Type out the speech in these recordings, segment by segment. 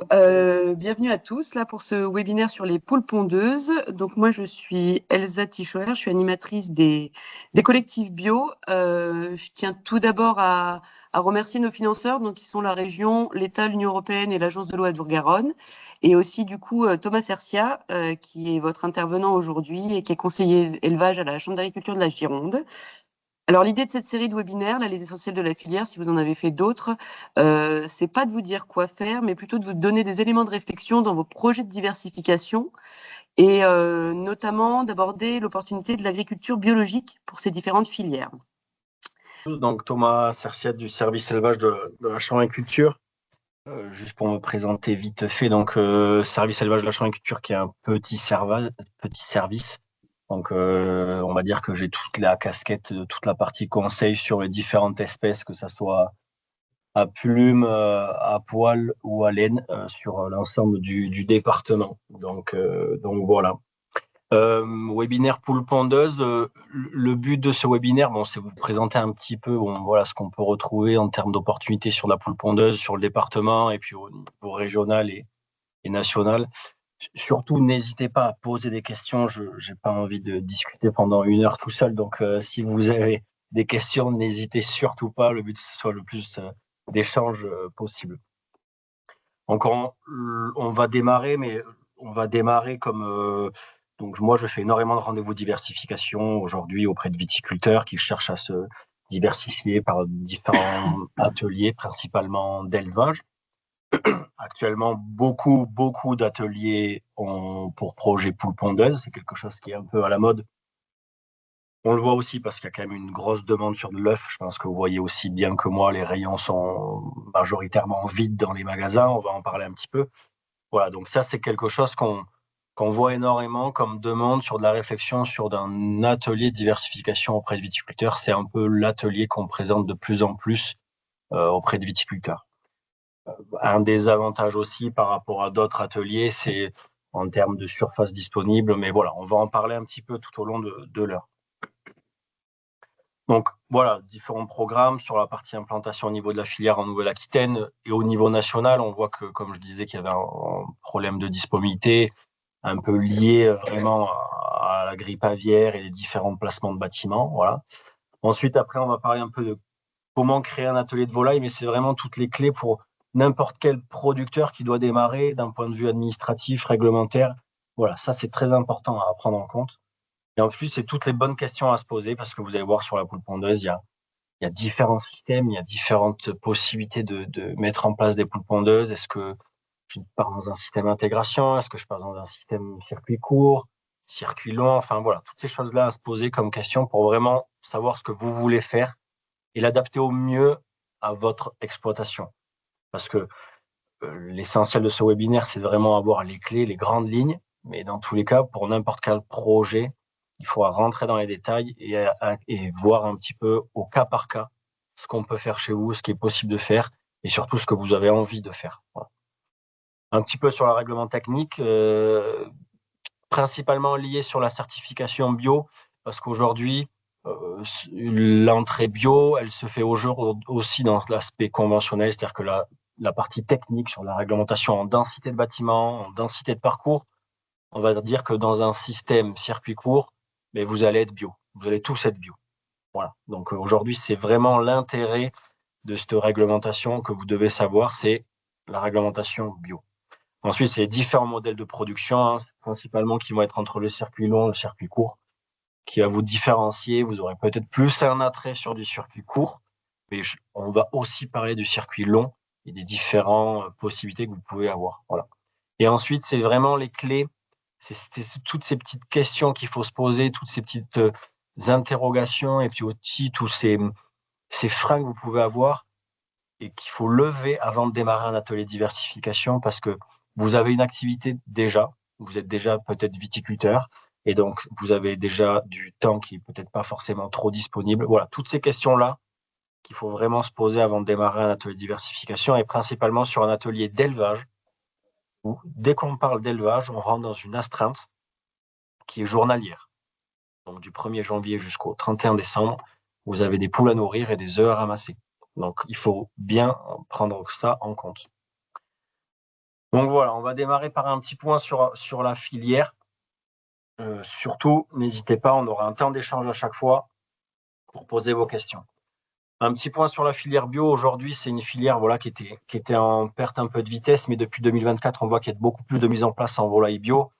Bienvenue à tous là pour ce webinaire sur les poules pondeuses. Donc moi je suis Elsa Tichoer, je suis animatrice des collectifs bio. Je tiens tout d'abord à remercier nos financeurs, donc qui sont la région, l'État, l'Union européenne et l'Agence de l'eau Adour-Garonne, et aussi du coup Thomas Sercia, qui est votre intervenant aujourd'hui et qui est conseiller élevage à la Chambre d'agriculture de la Gironde. Alors l'idée de cette série de webinaires, là, les essentiels de la filière, si vous en avez fait d'autres, c'est pas de vous dire quoi faire, mais plutôt de vous donner des éléments de réflexion dans vos projets de diversification et notamment d'aborder l'opportunité de l'agriculture biologique pour ces différentes filières. Donc Thomas Cerciat du service élevage de la Chambre d'agriculture. Juste pour me présenter vite fait, donc service élevage de la Chambre d'agriculture qui est un petit service. Donc on va dire que j'ai toute la casquette, toute la partie conseil sur les différentes espèces, que ça soit à plumes, à poil ou à laine, sur l'ensemble du département. Donc voilà. Webinaire poule pondeuse. Le but de ce webinaire, c'est vous présenter un petit peu, voilà, ce qu'on peut retrouver en termes d'opportunités sur la poule pondeuse, sur le département et puis au niveau régional et national. Surtout, n'hésitez pas à poser des questions. Je n'ai pas envie de discuter pendant 1 heure tout seul. Donc, si vous avez des questions, n'hésitez surtout pas. Le but, c'est que ce soit le plus d'échanges possible. Donc, on va démarrer, mais on va démarrer comme... donc, moi, je fais énormément de rendez-vous diversification aujourd'hui auprès de viticulteurs qui cherchent à se diversifier par différents ateliers, principalement d'élevage. Actuellement, beaucoup d'ateliers ont pour projet poule pondeuse. C'est quelque chose qui est un peu à la mode. On le voit aussi parce qu'il y a quand même une grosse demande sur de l'œuf. Je pense que vous voyez aussi bien que moi, les rayons sont majoritairement vides dans les magasins. On va en parler un petit peu. Voilà, donc ça, c'est quelque chose qu'on voit énormément comme demande sur de la réflexion sur d'un atelier de diversification auprès de viticulteurs. C'est un peu l'atelier qu'on présente de plus en plus auprès de viticulteurs. Un des avantages aussi par rapport à d'autres ateliers, c'est en termes de surface disponible. Mais voilà, on va en parler un petit peu tout au long de l'heure. Donc voilà, différents programmes sur la partie implantation au niveau de la filière en Nouvelle-Aquitaine et au niveau national. On voit que, comme je disais, qu'il y avait un problème de disponibilité un peu lié vraiment à la grippe aviaire et les différents placements de bâtiments. Voilà. Ensuite, après, on va parler un peu de comment créer un atelier de volaille, mais c'est vraiment toutes les clés pour n'importe quel producteur qui doit démarrer d'un point de vue administratif, réglementaire. Voilà, ça, c'est très important à prendre en compte. Et en plus, c'est toutes les bonnes questions à se poser parce que vous allez voir sur la poule pondeuse, il y a différents systèmes, il y a différentes possibilités de mettre en place des poules pondeuses. Est-ce que je pars dans un système d'intégration? Est-ce que je pars dans un système circuit court, circuit long? Enfin, voilà, toutes ces choses-là à se poser comme question pour vraiment savoir ce que vous voulez faire et l'adapter au mieux à votre exploitation. Parce que l'essentiel de ce webinaire, c'est vraiment avoir les clés, les grandes lignes. Mais dans tous les cas, pour n'importe quel projet, il faudra rentrer dans les détails et voir un petit peu au cas par cas ce qu'on peut faire chez vous, ce qui est possible de faire et surtout ce que vous avez envie de faire. Voilà. Un petit peu sur le règlement technique, principalement lié sur la certification bio, parce qu'aujourd'hui, l'entrée bio, elle se fait aussi dans l'aspect conventionnel, c'est-à-dire que la partie technique sur la réglementation en densité de bâtiment, en densité de parcours, on va dire que dans un système circuit court, mais vous allez être bio, vous allez tous être bio. Voilà. Donc aujourd'hui, c'est vraiment l'intérêt de cette réglementation que vous devez savoir, c'est la réglementation bio. Ensuite, c'est les différents modèles de production, principalement qui vont être entre le circuit long et le circuit court, qui va vous différencier. Vous aurez peut-être plus un attrait sur du circuit court, mais on va aussi parler du circuit long et des différentes possibilités que vous pouvez avoir. Voilà. Et ensuite, c'est vraiment les clés, c'est toutes ces petites questions qu'il faut se poser, toutes ces petites interrogations, et puis aussi tous ces freins que vous pouvez avoir et qu'il faut lever avant de démarrer un atelier de diversification parce que vous avez une activité déjà, vous êtes déjà peut-être viticulteur et donc vous avez déjà du temps qui est peut-être pas forcément trop disponible. Voilà, toutes ces questions-là qu'il faut vraiment se poser avant de démarrer un atelier de diversification et principalement sur un atelier d'élevage où dès qu'on parle d'élevage, on rentre dans une astreinte qui est journalière. Donc du 1er janvier jusqu'au 31 décembre, vous avez des poules à nourrir et des œufs à ramasser. Donc, il faut bien prendre ça en compte. Donc voilà, on va démarrer par un petit point sur la filière. Surtout, n'hésitez pas, on aura un temps d'échange à chaque fois pour poser vos questions. Un petit point sur la filière bio. Aujourd'hui, c'est une filière voilà, qui était en perte un peu de vitesse, mais depuis 2024, on voit qu'il y a beaucoup plus de mise en place en volaille bio.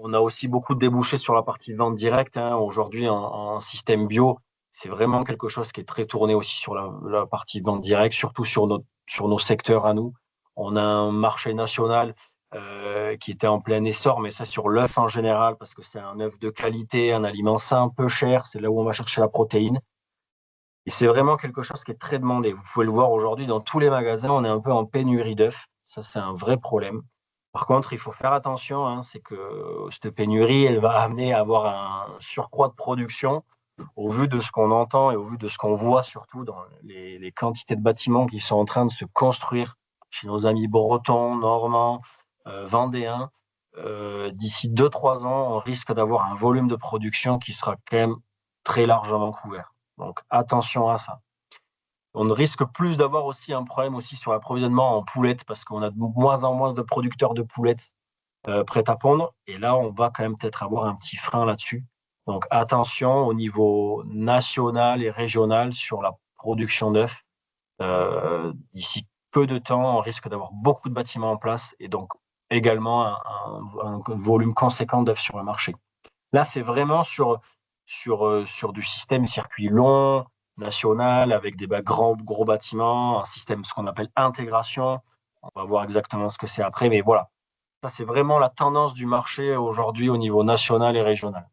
On a aussi beaucoup de débouchés sur la partie vente directe. Aujourd'hui, en système bio, c'est vraiment quelque chose qui est très tourné aussi sur la partie vente directe, surtout sur nos secteurs à nous. On a un marché national qui était en plein essor, mais ça sur l'œuf en général, parce que c'est un œuf de qualité, un aliment sain, peu cher, c'est là où on va chercher la protéine. Et c'est vraiment quelque chose qui est très demandé. Vous pouvez le voir aujourd'hui dans tous les magasins, on est un peu en pénurie d'œufs. Ça, c'est un vrai problème. Par contre, il faut faire attention, c'est que cette pénurie, elle va amener à avoir un surcroît de production au vu de ce qu'on entend et au vu de ce qu'on voit surtout dans les quantités de bâtiments qui sont en train de se construire chez nos amis bretons, normands, vendéens. D'ici 2-3 ans, on risque d'avoir un volume de production qui sera quand même très largement couvert. Donc attention à ça. On risque plus d'avoir aussi un problème aussi sur l'approvisionnement en poulettes parce qu'on a de moins en moins de producteurs de poulettes prêtes à pondre. Et là, on va quand même peut-être avoir un petit frein là-dessus. Donc attention au niveau national et régional sur la production d'œufs. D'ici peu de temps, on risque d'avoir beaucoup de bâtiments en place et donc également un volume conséquent d'œufs sur le marché. Là, c'est vraiment sur du système circuit long, national, avec des gros bâtiments, un système, ce qu'on appelle intégration. On va voir exactement ce que c'est après, mais voilà. Ça, c'est vraiment la tendance du marché aujourd'hui au niveau national et régional.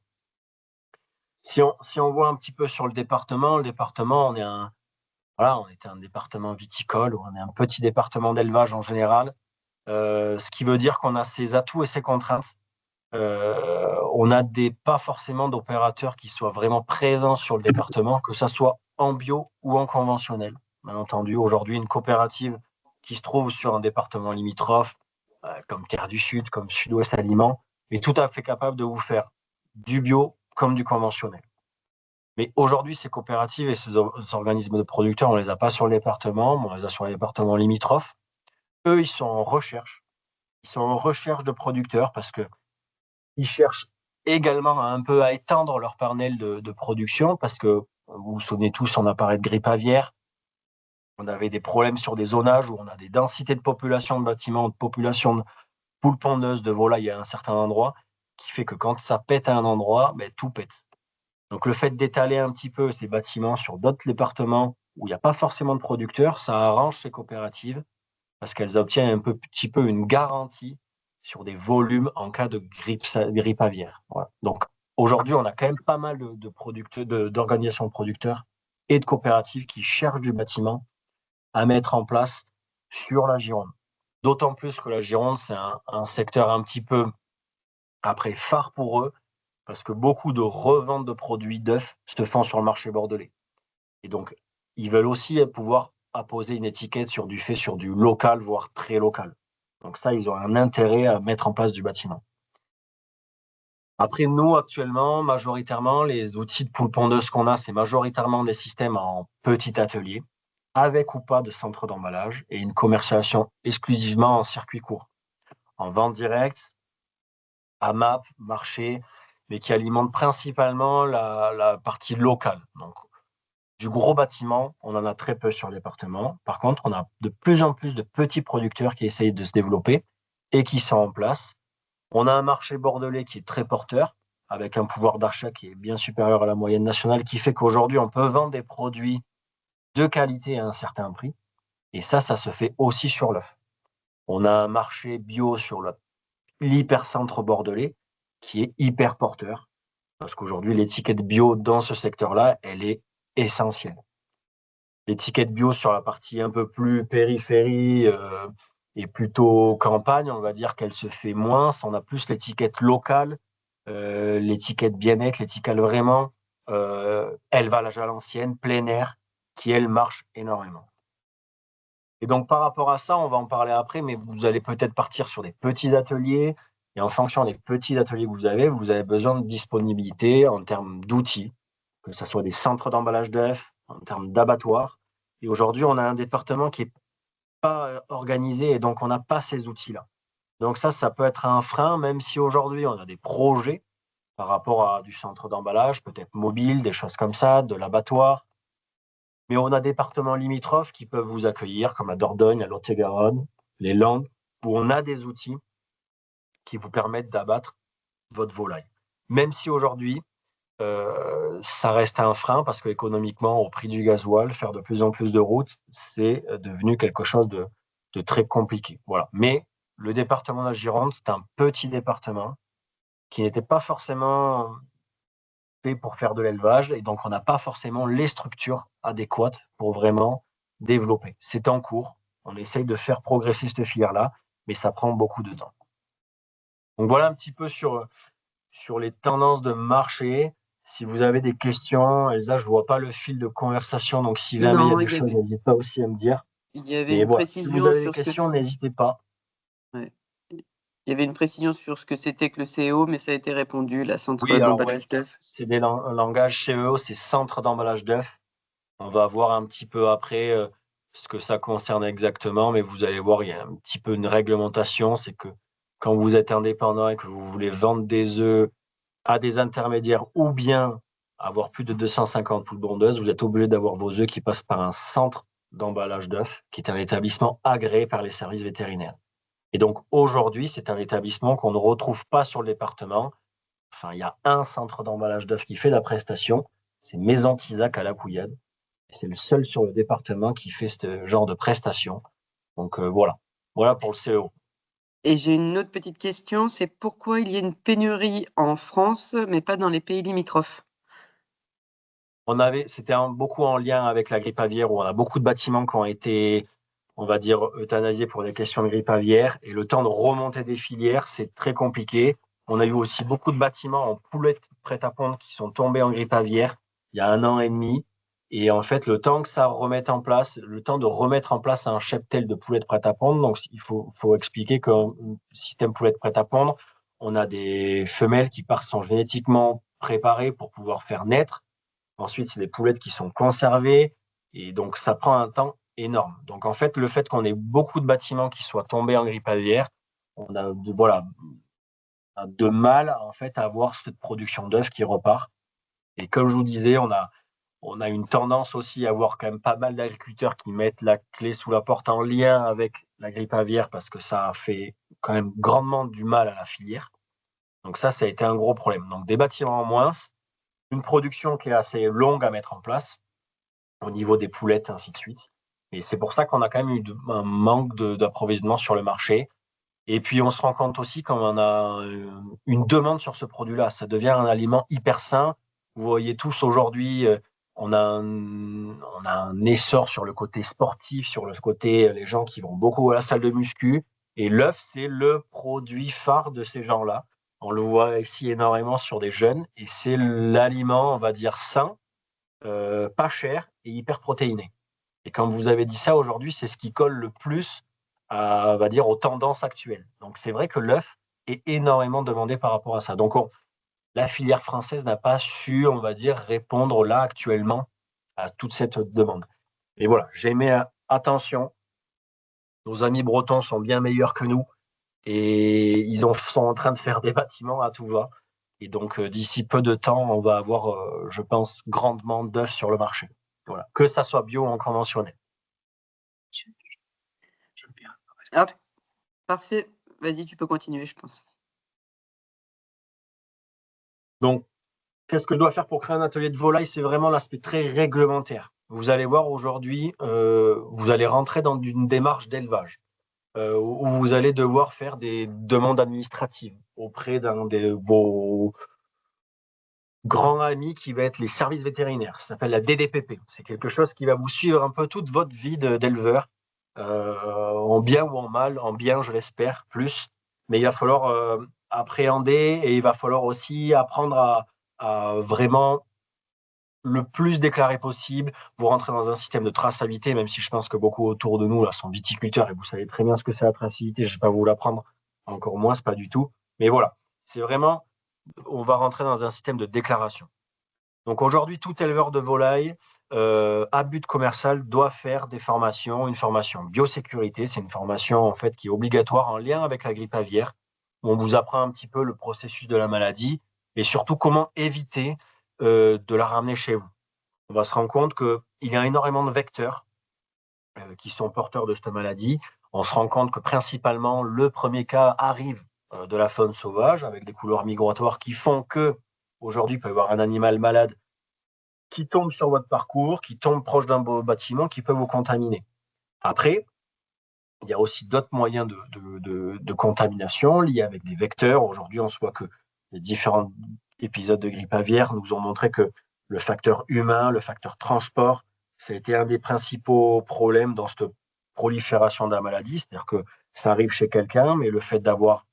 Si on voit un petit peu sur le département, on était un département viticole, on est un petit département d'élevage en général, ce qui veut dire qu'on a ses atouts et ses contraintes. On a pas forcément d'opérateurs qui soient vraiment présents sur le département, que ça soit en bio ou en conventionnel. Bien entendu, aujourd'hui, une coopérative qui se trouve sur un département limitrophe, comme Terre du Sud, comme Sud-Ouest Aliments, est tout à fait capable de vous faire du bio comme du conventionnel. Mais aujourd'hui, ces coopératives et ces organismes de producteurs, on ne les a pas sur le département, on les a sur les départements limitrophes. Eux, ils sont en recherche. Ils sont en recherche de producteurs parce que ils cherchent également un peu à étendre leur panel de production parce que vous vous souvenez tous, on a parlé de grippe aviaire. On avait des problèmes sur des zonages où on a des densités de population de bâtiments, de population de poules pondeuses, de volailles à un certain endroit, qui fait que quand ça pète à un endroit, tout pète. Donc le fait d'étaler un petit peu ces bâtiments sur d'autres départements où il n'y a pas forcément de producteurs, ça arrange ces coopératives parce qu'elles obtiennent petit peu une garantie sur des volumes en cas de grippe aviaire. Voilà. Donc aujourd'hui, on a quand même pas mal d'organisations de producteurs et de coopératives qui cherchent du bâtiment à mettre en place sur la Gironde. D'autant plus que la Gironde, c'est un secteur un petit peu après phare pour eux, parce que beaucoup de reventes de produits d'œufs se font sur le marché bordelais. Et donc, ils veulent aussi pouvoir apposer une étiquette sur du local, voire très local. Donc ça, ils ont un intérêt à mettre en place du bâtiment. Après, nous, actuellement, majoritairement, les outils de poule pondeuse qu'on a, c'est majoritairement des systèmes en petit atelier, avec ou pas de centre d'emballage, et une commercialisation exclusivement en circuit court, en vente directe, à MAP, marché, mais qui alimente principalement la partie locale. Donc, du gros bâtiment, on en a très peu sur le département. Par contre, on a de plus en plus de petits producteurs qui essayent de se développer et qui sont en place. On a un marché bordelais qui est très porteur, avec un pouvoir d'achat qui est bien supérieur à la moyenne nationale, qui fait qu'aujourd'hui, on peut vendre des produits de qualité à un certain prix. Et ça se fait aussi sur l'œuf. On a un marché bio sur l'hypercentre bordelais qui est hyper porteur, parce qu'aujourd'hui, l'étiquette bio dans ce secteur-là, elle est essentielle. L'étiquette bio sur la partie un peu plus périphérie et plutôt campagne, on va dire qu'elle se fait moins. On a plus l'étiquette locale, l'étiquette bien-être, l'étiquette vraiment élevage à l'ancienne, plein air, qui elle marche énormément. Et donc par rapport à ça, on va en parler après, mais vous allez peut-être partir sur des petits ateliers. Et en fonction des petits ateliers que vous avez besoin de disponibilité en termes d'outils, que ce soit des centres d'emballage d'œufs, en termes d'abattoirs. Et aujourd'hui, on a un département qui est pas organisé et donc on n'a pas ces outils-là. Donc ça peut être un frein, même si aujourd'hui on a des projets par rapport à du centre d'emballage, peut-être mobile, des choses comme ça, de l'abattoir. Mais on a des départements limitrophes qui peuvent vous accueillir, comme à Dordogne, à Lot-et-Garonne, les Landes, où on a des outils qui vous permettent d'abattre votre volaille. Même si aujourd'hui, ça reste un frein parce qu'économiquement, au prix du gasoil, faire de plus en plus de routes, c'est devenu quelque chose de très compliqué. Voilà. Mais le département de la Gironde, c'est un petit département qui n'était pas forcément fait pour faire de l'élevage et donc on n'a pas forcément les structures adéquates pour vraiment développer. C'est en cours. On essaye de faire progresser cette filière-là, mais ça prend beaucoup de temps. Donc voilà un petit peu sur les tendances de marché. Si vous avez des questions, Elsa, je ne vois pas le fil de conversation, donc si jamais il y a Non, des choses, n'hésitez pas aussi à me dire. il y avait Mais une voilà, si vous précision avez des sur ce que questions, n'hésitez pas. ouais. Il y avait une précision sur ce que c'était que le CO, mais ça a été répondu, la centre Oui, alors ouais, d'emballage d'œufs. c'est des langages CEO, c'est centre d'emballage d'œufs. On va voir un petit peu après ce que ça concerne exactement, mais vous allez voir, il y a un petit peu une réglementation, c'est que quand vous êtes indépendant et que vous voulez vendre des œufs à des intermédiaires ou bien avoir plus de 250 poules pondeuses, vous êtes obligé d'avoir vos œufs qui passent par un centre d'emballage d'œufs, qui est un établissement agréé par les services vétérinaires. Et donc aujourd'hui, c'est un établissement qu'on ne retrouve pas sur le département. Enfin, il y a un centre d'emballage d'œufs qui fait la prestation, c'est Maison Tisac à La Pouillade. C'est le seul sur le département qui fait ce genre de prestation. Donc voilà. Voilà pour le CEO. Et j'ai une autre petite question, c'est pourquoi il y a une pénurie en France, mais pas dans les pays limitrophes? C'était beaucoup en lien avec la grippe aviaire où on a beaucoup de bâtiments qui ont été, on va dire, euthanasiés pour des questions de grippe aviaire. Et le temps de remonter des filières, c'est très compliqué. On a eu aussi beaucoup de bâtiments en poulettes prêt-à-pondre qui sont tombés en grippe aviaire il y a 1 an et demi. Et en fait, le temps que ça remette en place, le temps de remettre en place un cheptel de poulettes prêt-à-pondre, donc il faut expliquer qu'un système poulette prêt-à-pondre, on a des femelles qui sont génétiquement préparées pour pouvoir faire naître. Ensuite, c'est des poulettes qui sont conservées et donc ça prend un temps énorme. Donc en fait, le fait qu'on ait beaucoup de bâtiments qui soient tombés en grippe aviaire, on a de mal en fait à avoir cette production d'œufs qui repart. Et comme je vous disais, on a une tendance aussi à avoir quand même pas mal d'agriculteurs qui mettent la clé sous la porte en lien avec la grippe aviaire parce que ça a fait quand même grandement du mal à la filière. Donc ça a été un gros problème. Donc des bâtiments en moins, une production qui est assez longue à mettre en place au niveau des poulettes, ainsi de suite. Et c'est pour ça qu'on a quand même eu un manque d'approvisionnement sur le marché. Et puis, on se rend compte aussi quand on a une demande sur ce produit-là. Ça devient un aliment hyper sain. Vous voyez tous aujourd'hui, on a un essor sur le côté sportif, sur le côté les gens qui vont beaucoup à la salle de muscu. Et l'œuf, c'est le produit phare de ces gens-là. On le voit ici énormément sur des jeunes. Et c'est l'aliment, on va dire, sain, pas cher et hyper protéiné. Et quand vous avez dit ça aujourd'hui, c'est ce qui colle le plus on va dire, aux tendances actuelles. Donc c'est vrai que l'œuf est énormément demandé par rapport à ça. Donc la filière française n'a pas su, on va dire, répondre là actuellement à toute cette demande. Et voilà, j'ai mis attention, nos amis bretons sont bien meilleurs que nous et sont en train de faire des bâtiments à tout va. Et donc d'ici peu de temps, on va avoir, je pense, grandement d'œufs sur le marché. Voilà, que ça soit bio ou en conventionnel. Hop, parfait. Vas-y, tu peux continuer, je pense. Donc, qu'est-ce que je dois faire pour créer un atelier de volaille? C'est vraiment l'aspect très réglementaire. Vous allez voir aujourd'hui, vous allez rentrer dans une démarche d'élevage où vous allez devoir faire des demandes administratives auprès d'un de vos grands amis qui va être les services vétérinaires. Ça s'appelle la DDPP. C'est quelque chose qui va vous suivre un peu toute votre vie d'éleveur, en bien ou en mal, en bien, je l'espère, plus. Mais il va falloir appréhender et il va falloir aussi apprendre à vraiment le plus déclaré possible. Vous rentrez dans un système de traçabilité, même si je pense que beaucoup autour de nous là, sont viticulteurs et vous savez très bien ce que c'est la traçabilité. Je ne vais pas vous l'apprendre, encore moins, c'est pas du tout. Mais voilà, c'est vraiment, on va rentrer dans un système de déclaration. Donc aujourd'hui, tout éleveur de volaille à but commercial doit faire des formations, une formation biosécurité. C'est une formation en fait qui est obligatoire en lien avec la grippe aviaire, où on vous apprend un petit peu le processus de la maladie et surtout comment éviter de la ramener chez vous. On va se rendre compte qu'il y a énormément de vecteurs qui sont porteurs de cette maladie. On se rend compte que principalement le premier cas arrive de la faune sauvage avec des couloirs migratoires qui font que aujourd'hui il peut y avoir un animal malade qui tombe sur votre parcours, qui tombe proche d'un bâtiment, qui peut vous contaminer. Après, il y a aussi d'autres moyens de contamination liés avec des vecteurs. Aujourd'hui, on se voit que les différents épisodes de grippe aviaire nous ont montré que le facteur humain, le facteur transport, ça a été un des principaux problèmes dans cette prolifération de la maladie. C'est-à-dire que ça arrive chez quelqu'un, mais le fait d'avoir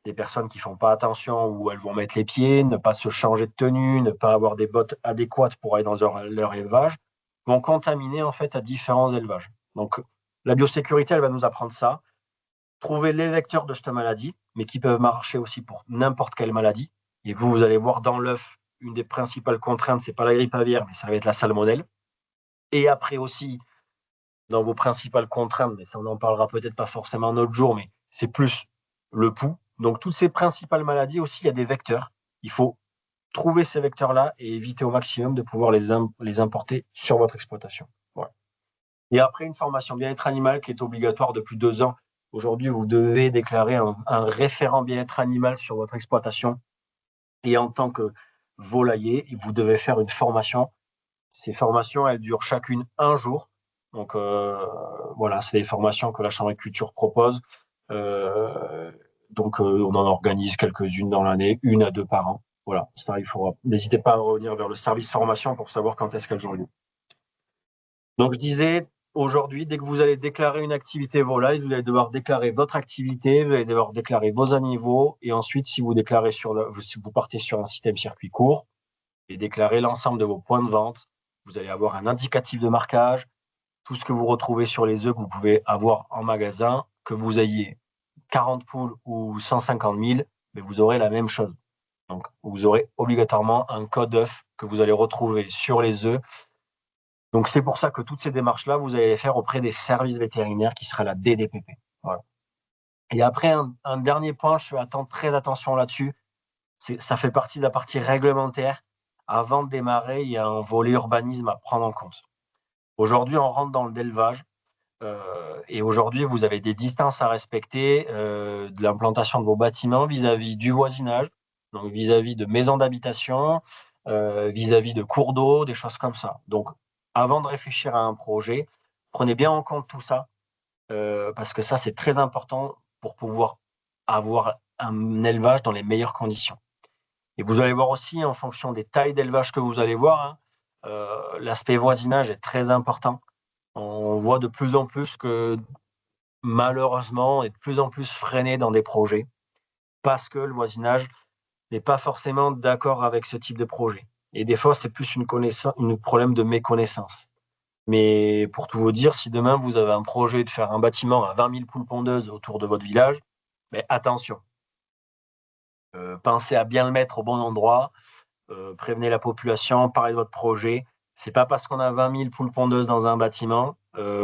des personnes qui font pas attention où elles vont mettre les pieds, ne pas se changer de tenue, ne pas avoir des bottes adéquates pour aller dans leur élevage, vont contaminer en fait à différents élevages. Donc la biosécurité, elle va nous apprendre ça, trouver les vecteurs de cette maladie, mais qui peuvent marcher aussi pour n'importe quelle maladie. Et vous allez voir dans l'œuf, une des principales contraintes, c'est pas la grippe aviaire, mais ça va être la salmonelle. Et après aussi, dans vos principales contraintes, mais ça on en parlera peut-être pas forcément un autre jour, mais c'est plus le pouls. Donc toutes ces principales maladies aussi, il y a des vecteurs. Il faut trouver ces vecteurs-là et éviter au maximum de pouvoir les importer sur votre exploitation. Voilà. Et après, une formation bien-être animal qui est obligatoire depuis 2 ans. Aujourd'hui, vous devez déclarer un référent bien-être animal sur votre exploitation. Et en tant que volailler, vous devez faire une formation. Ces formations, elles durent chacune 1 jour. Donc voilà, c'est des formations que la Chambre d'agriculture propose. Donc on en organise quelques-unes dans l'année, 1 à 2 par an. Voilà, ça, il faudra. N'hésitez pas à revenir vers le service formation pour savoir quand est-ce qu'elles ont lieu. Donc je disais, aujourd'hui, dès que vous allez déclarer une activité volaille, vous allez devoir déclarer votre activité, vous allez devoir déclarer vos animaux, et ensuite, si vous déclarez si vous partez sur un système circuit court, et déclarer l'ensemble de vos points de vente, vous allez avoir un indicatif de marquage, tout ce que vous retrouvez sur les œufs que vous pouvez avoir en magasin, que vous ayez 40 poules ou 150 000, mais vous aurez la même chose. Donc, vous aurez obligatoirement un code œuf que vous allez retrouver sur les œufs. Donc, c'est pour ça que toutes ces démarches-là, vous allez les faire auprès des services vétérinaires qui sera la DDPP. Voilà. Et après, un dernier point, je fais très attention là-dessus. Ça fait partie de la partie réglementaire. Avant de démarrer, il y a un volet urbanisme à prendre en compte. Aujourd'hui, on rentre dans le d'élevage. Et aujourd'hui, vous avez des distances à respecter de l'implantation de vos bâtiments vis-à-vis du voisinage, donc vis-à-vis de maisons d'habitation, vis-à-vis de cours d'eau, des choses comme ça. Donc, avant de réfléchir à un projet, prenez bien en compte tout ça, parce que ça, c'est très important pour pouvoir avoir un élevage dans les meilleures conditions. Et vous allez voir aussi, en fonction des tailles d'élevage que vous allez voir, hein, l'aspect voisinage est très important. On voit de plus en plus que malheureusement, on est de plus en plus freiné dans des projets parce que le voisinage n'est pas forcément d'accord avec ce type de projet. Et des fois, c'est plus un problème de méconnaissance. Mais pour tout vous dire, si demain vous avez un projet de faire un bâtiment à 20 000 poules pondeuses autour de votre village, mais attention, pensez à bien le mettre au bon endroit, prévenez la population, parlez de votre projet. C'est pas parce qu'on a 20 000 poules pondeuses dans un bâtiment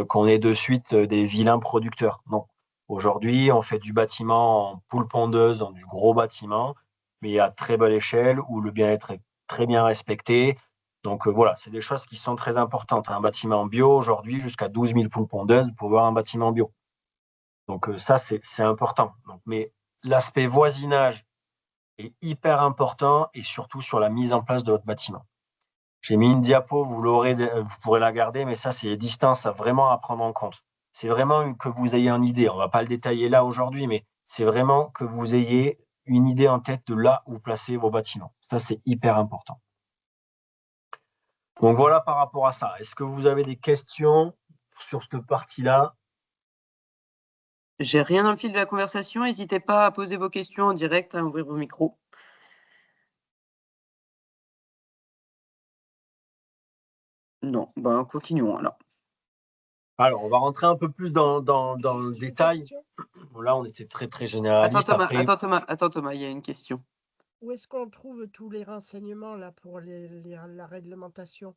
qu'on est de suite des vilains producteurs. Non. Aujourd'hui, on fait du bâtiment en poules pondeuses, dans du gros bâtiment, mais à très belle échelle, où le bien-être est très bien respecté. Donc voilà, c'est des choses qui sont très importantes. Un bâtiment bio, aujourd'hui, jusqu'à 12 000 poules pondeuses pour voir un bâtiment bio. Donc ça, c'est important. Donc, mais l'aspect voisinage est hyper important, et surtout sur la mise en place de votre bâtiment. J'ai mis une diapo, vous pourrez la garder, mais ça, c'est les distances vraiment à prendre en compte. C'est vraiment que vous ayez une idée. On ne va pas le détailler là aujourd'hui, mais c'est vraiment que vous ayez une idée en tête de là où placer vos bâtiments. Ça, c'est hyper important. Donc voilà par rapport à ça. Est-ce que vous avez des questions sur cette partie-là? J'ai rien dans le fil de la conversation. N'hésitez pas à poser vos questions en direct, à ouvrir vos micros. Non, ben continuons alors. Alors, on va rentrer un peu plus dans le détail. Là, on était très, très généraliste. Attends Thomas, il y a une question. Où est-ce qu'on trouve tous les renseignements là pour la réglementation?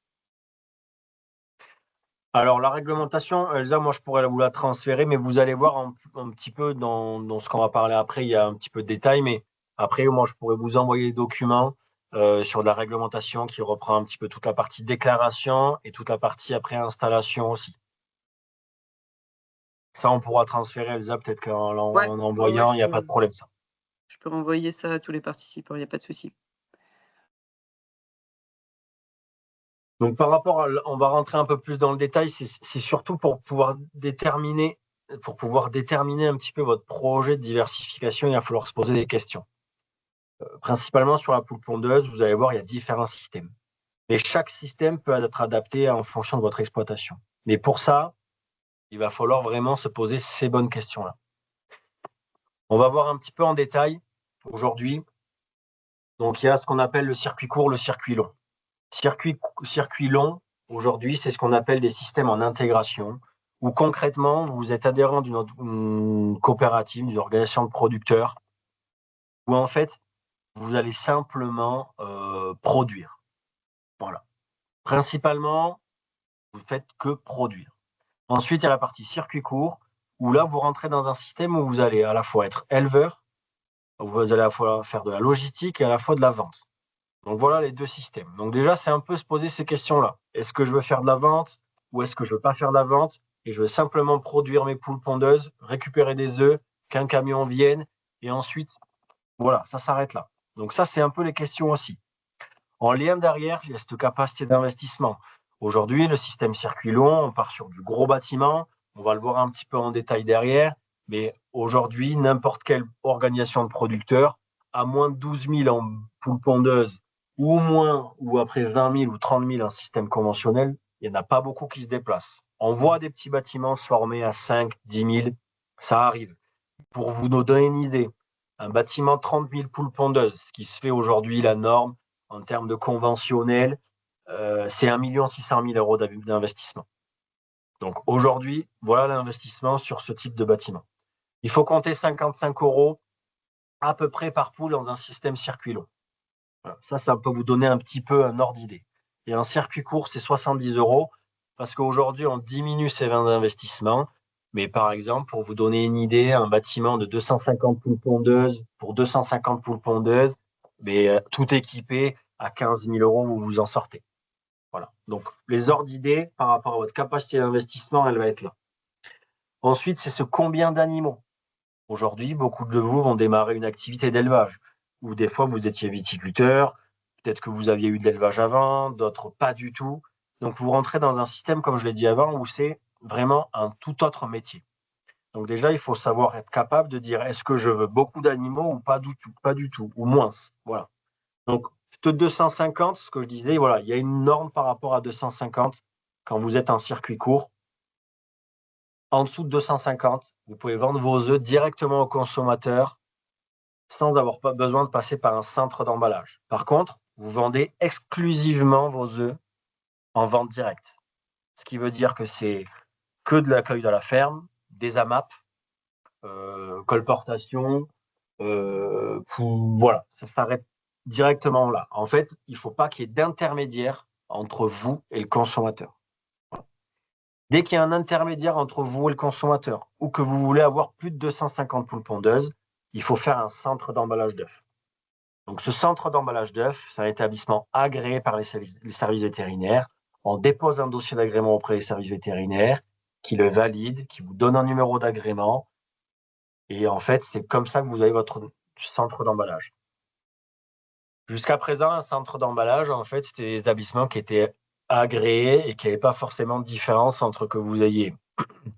Alors, la réglementation, Elsa, moi, je pourrais vous la transférer, mais vous allez voir un petit peu dans ce qu'on va parler après, il y a un petit peu de détails, mais après, moi, je pourrais vous envoyer des documents sur de la réglementation qui reprend un petit peu toute la partie déclaration et toute la partie après installation aussi. Ça, on pourra transférer, Elsa, peut-être qu'en Ouais, en ouais, envoyant, il n'y a pas de problème, ça. je peux renvoyer ça à tous les participants, il n'y a pas de souci. Donc, par rapport on va rentrer un peu plus dans le détail, c'est surtout pour pouvoir déterminer un petit peu votre projet de diversification, il va falloir se poser des questions. Principalement sur la poule pondeuse, vous allez voir, il y a différents systèmes. Mais chaque système peut être adapté en fonction de votre exploitation. Mais pour ça, il va falloir vraiment se poser ces bonnes questions-là. On va voir un petit peu en détail aujourd'hui. Donc, il y a ce qu'on appelle le circuit court, le circuit long. Circuit long, aujourd'hui, c'est ce qu'on appelle des systèmes en intégration, où concrètement, vous êtes adhérent d'une coopérative, d'une organisation de producteurs, où en fait, vous allez simplement produire. Voilà. Principalement, vous faites que produire. Ensuite, il y a la partie circuit court, où là, vous rentrez dans un système où vous allez à la fois être éleveur, vous allez à la fois faire de la logistique et à la fois de la vente. Donc voilà les deux systèmes. Donc déjà, c'est un peu se poser ces questions-là. Est-ce que je veux faire de la vente ou est-ce que je ne veux pas faire de la vente et je veux simplement produire mes poules pondeuses, récupérer des œufs, qu'un camion vienne et ensuite, voilà, ça s'arrête là. Donc ça, c'est un peu les questions aussi. En lien derrière, il y a cette capacité d'investissement. Aujourd'hui, le système circuit long, on part sur du gros bâtiment. On va le voir un petit peu en détail derrière. Mais aujourd'hui, n'importe quelle organisation de producteurs, à moins de 12 000 en poules pondeuses, ou moins, ou après 20 000 ou 30 000 en système conventionnel, il n'y en a pas beaucoup qui se déplacent. On voit des petits bâtiments se former à 5, 10 000. Ça arrive. Pour vous donner une idée, un bâtiment de 30 000 poules pondeuses, ce qui se fait aujourd'hui la norme en termes de conventionnel, c'est 1 600 000 euros d'investissement. Donc aujourd'hui, voilà l'investissement sur ce type de bâtiment. Il faut compter 55 euros à peu près par poule dans un système circuit long. Voilà. Ça peut vous donner un petit peu un ordre d'idée. Et un circuit court, c'est 70 euros parce qu'aujourd'hui, on diminue ces 20 d'investissement. Mais par exemple, pour vous donner une idée, un bâtiment de 250 poules pondeuses, pour 250 poules pondeuses, mais tout équipé à 15 000 euros, vous vous en sortez. Voilà. Donc, les ordres d'idées par rapport à votre capacité d'investissement, elle va être là. Ensuite, c'est ce combien d'animaux. Aujourd'hui, beaucoup de vous vont démarrer une activité d'élevage, ou des fois vous étiez viticulteur, peut-être que vous aviez eu de l'élevage avant, d'autres pas du tout. Donc vous rentrez dans un système, comme je l'ai dit avant, où c'est vraiment un tout autre métier. Donc déjà, il faut savoir être capable de dire est-ce que je veux beaucoup d'animaux ou pas du tout, ou moins. Voilà. Donc, 250, ce que je disais, voilà, il y a une norme par rapport à 250 quand vous êtes en circuit court. En dessous de 250, vous pouvez vendre vos œufs directement au consommateur sans avoir pas besoin de passer par un centre d'emballage. Par contre, vous vendez exclusivement vos œufs en vente directe. Ce qui veut dire que c'est que de l'accueil de la ferme, des AMAP, colportation, voilà, ça s'arrête directement là. En fait, il ne faut pas qu'il y ait d'intermédiaire entre vous et le consommateur. Voilà. Dès qu'il y a un intermédiaire entre vous et le consommateur, ou que vous voulez avoir plus de 250 poules pondeuses, il faut faire un centre d'emballage d'œufs. Donc, ce centre d'emballage d'œufs, c'est un établissement agréé par les services vétérinaires. On dépose un dossier d'agrément auprès des services vétérinaires qui le valide, qui vous donne un numéro d'agrément. Et en fait, c'est comme ça que vous avez votre centre d'emballage. Jusqu'à présent, un centre d'emballage, en fait, c'était des établissements qui étaient agréés et qui n'avaient pas forcément de différence entre que vous ayez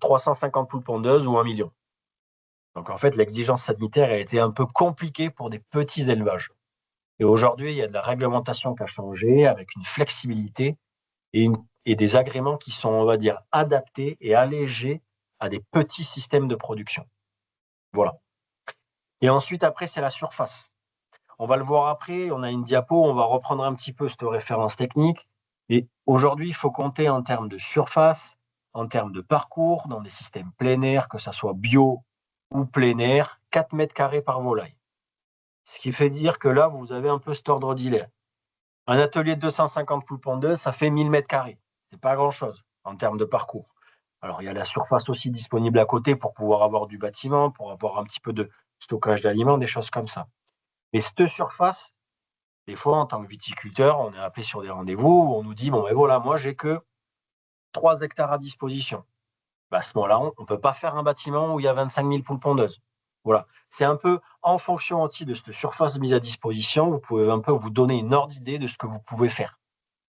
350 poules pondeuses ou 1 million. Donc, en fait, l'exigence sanitaire a été un peu compliquée pour des petits élevages. Et aujourd'hui, il y a de la réglementation qui a changé avec une flexibilité et des agréments qui sont, on va dire, adaptés et allégés à des petits systèmes de production. Voilà. Et ensuite, après, c'est la surface. On va le voir après, on a une diapo, on va reprendre un petit peu cette référence technique. Et aujourd'hui, il faut compter en termes de surface, en termes de parcours, dans des systèmes plein air, que ce soit bio ou plein air, 4 mètres carrés par volaille. Ce qui fait dire que là, vous avez un peu cet ordre d'idée. Un atelier de 250 poules pondeuses, ça fait 1000 mètres carrés. C'est pas grand-chose. en termes de parcours. Alors, il y a la surface aussi disponible à côté pour pouvoir avoir du bâtiment, pour avoir un petit peu de stockage d'aliments, des choses comme ça. Mais cette surface, des fois, en tant que viticulteur, on est appelé sur des rendez-vous où on nous dit, bon, ben voilà, moi, j'ai que 3 hectares à disposition. À ce moment-là, on ne peut pas faire un bâtiment où il y a 25 000 poules pondeuses. Voilà. C'est un peu en fonction aussi de cette surface mise à disposition, vous pouvez un peu vous donner une ordre d'idée de ce que vous pouvez faire.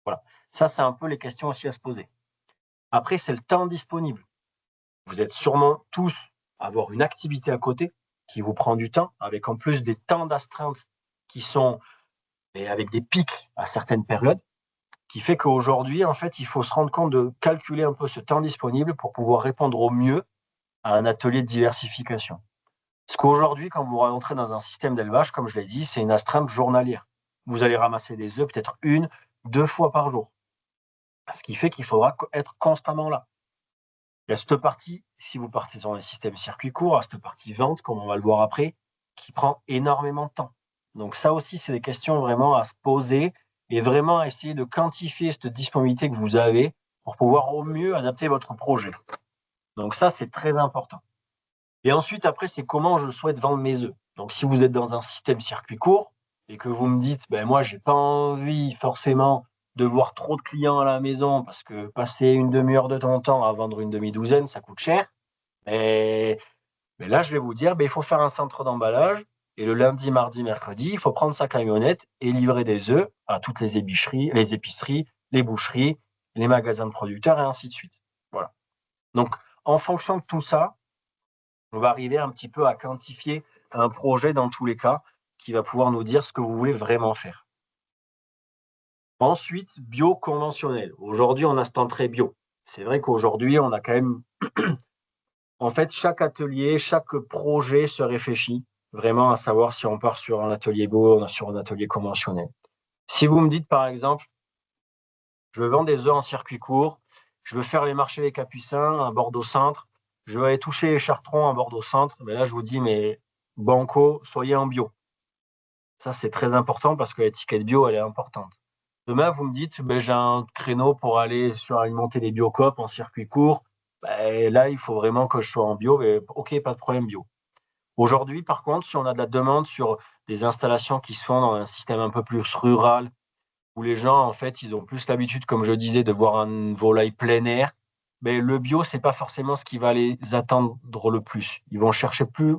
Voilà. Ça, c'est un peu les questions aussi à se poser. Après, c'est le temps disponible. Vous êtes sûrement tous à avoir une activité à côté qui vous prend du temps, avec en plus des temps d'astreinte qui sont et avec des pics à certaines périodes, qui fait qu'aujourd'hui, en fait, il faut se rendre compte de calculer un peu ce temps disponible pour pouvoir répondre au mieux à un atelier de diversification. Parce qu'aujourd'hui, quand vous rentrez dans un système d'élevage, comme je l'ai dit, c'est une astreinte journalière. Vous allez ramasser des œufs peut-être 1, 2 fois par jour. Ce qui fait qu'il faudra être constamment là. Il y a cette partie, si vous partez sur un système circuit court, cette partie vente, comme on va le voir après, qui prend énormément de temps. Donc ça aussi, c'est des questions vraiment à se poser et vraiment à essayer de quantifier cette disponibilité que vous avez pour pouvoir au mieux adapter votre projet. Donc ça, c'est très important. Et ensuite, après, c'est comment je souhaite vendre mes œufs. Donc si vous êtes dans un système circuit court et que vous me dites, ben moi, j'ai pas envie forcément de voir trop de clients à la maison parce que passer une demi-heure de ton temps à vendre une demi-douzaine, ça coûte cher. Mais là, je vais vous dire, il faut faire un centre d'emballage et le lundi, mardi, mercredi, il faut prendre sa camionnette et livrer des œufs à toutes les épiceries, les boucheries, les magasins de producteurs et ainsi de suite. Voilà. Donc, en fonction de tout ça, on va arriver un petit peu à quantifier un projet dans tous les cas qui va pouvoir nous dire ce que vous voulez vraiment faire. Ensuite, bio conventionnel. Aujourd'hui, on a cet entrée bio. C'est vrai qu'aujourd'hui, on a quand même en fait, chaque atelier, chaque projet se réfléchit vraiment à savoir si on part sur un atelier bio ou sur un atelier conventionnel. Si vous me dites, par exemple, je vends des œufs en circuit court, je veux faire les marchés des Capucins à Bordeaux-Centre, je veux aller toucher les Chartrons à Bordeaux-Centre, mais là, je vous dis, mais banco, soyez en bio. Ça, c'est très important parce que l'étiquette bio, elle est importante. Demain, vous me dites, j'ai un créneau pour aller sur alimenter les biocoop en circuit court. Là, il faut vraiment que je sois en bio. Mais OK, pas de problème bio. Aujourd'hui, par contre, si on a de la demande sur des installations qui se font dans un système un peu plus rural, où les gens, en fait, ils ont plus l'habitude, comme je disais, de voir un volaille plein air, le bio, c'est pas forcément ce qui va les attendre le plus. Ils vont chercher plus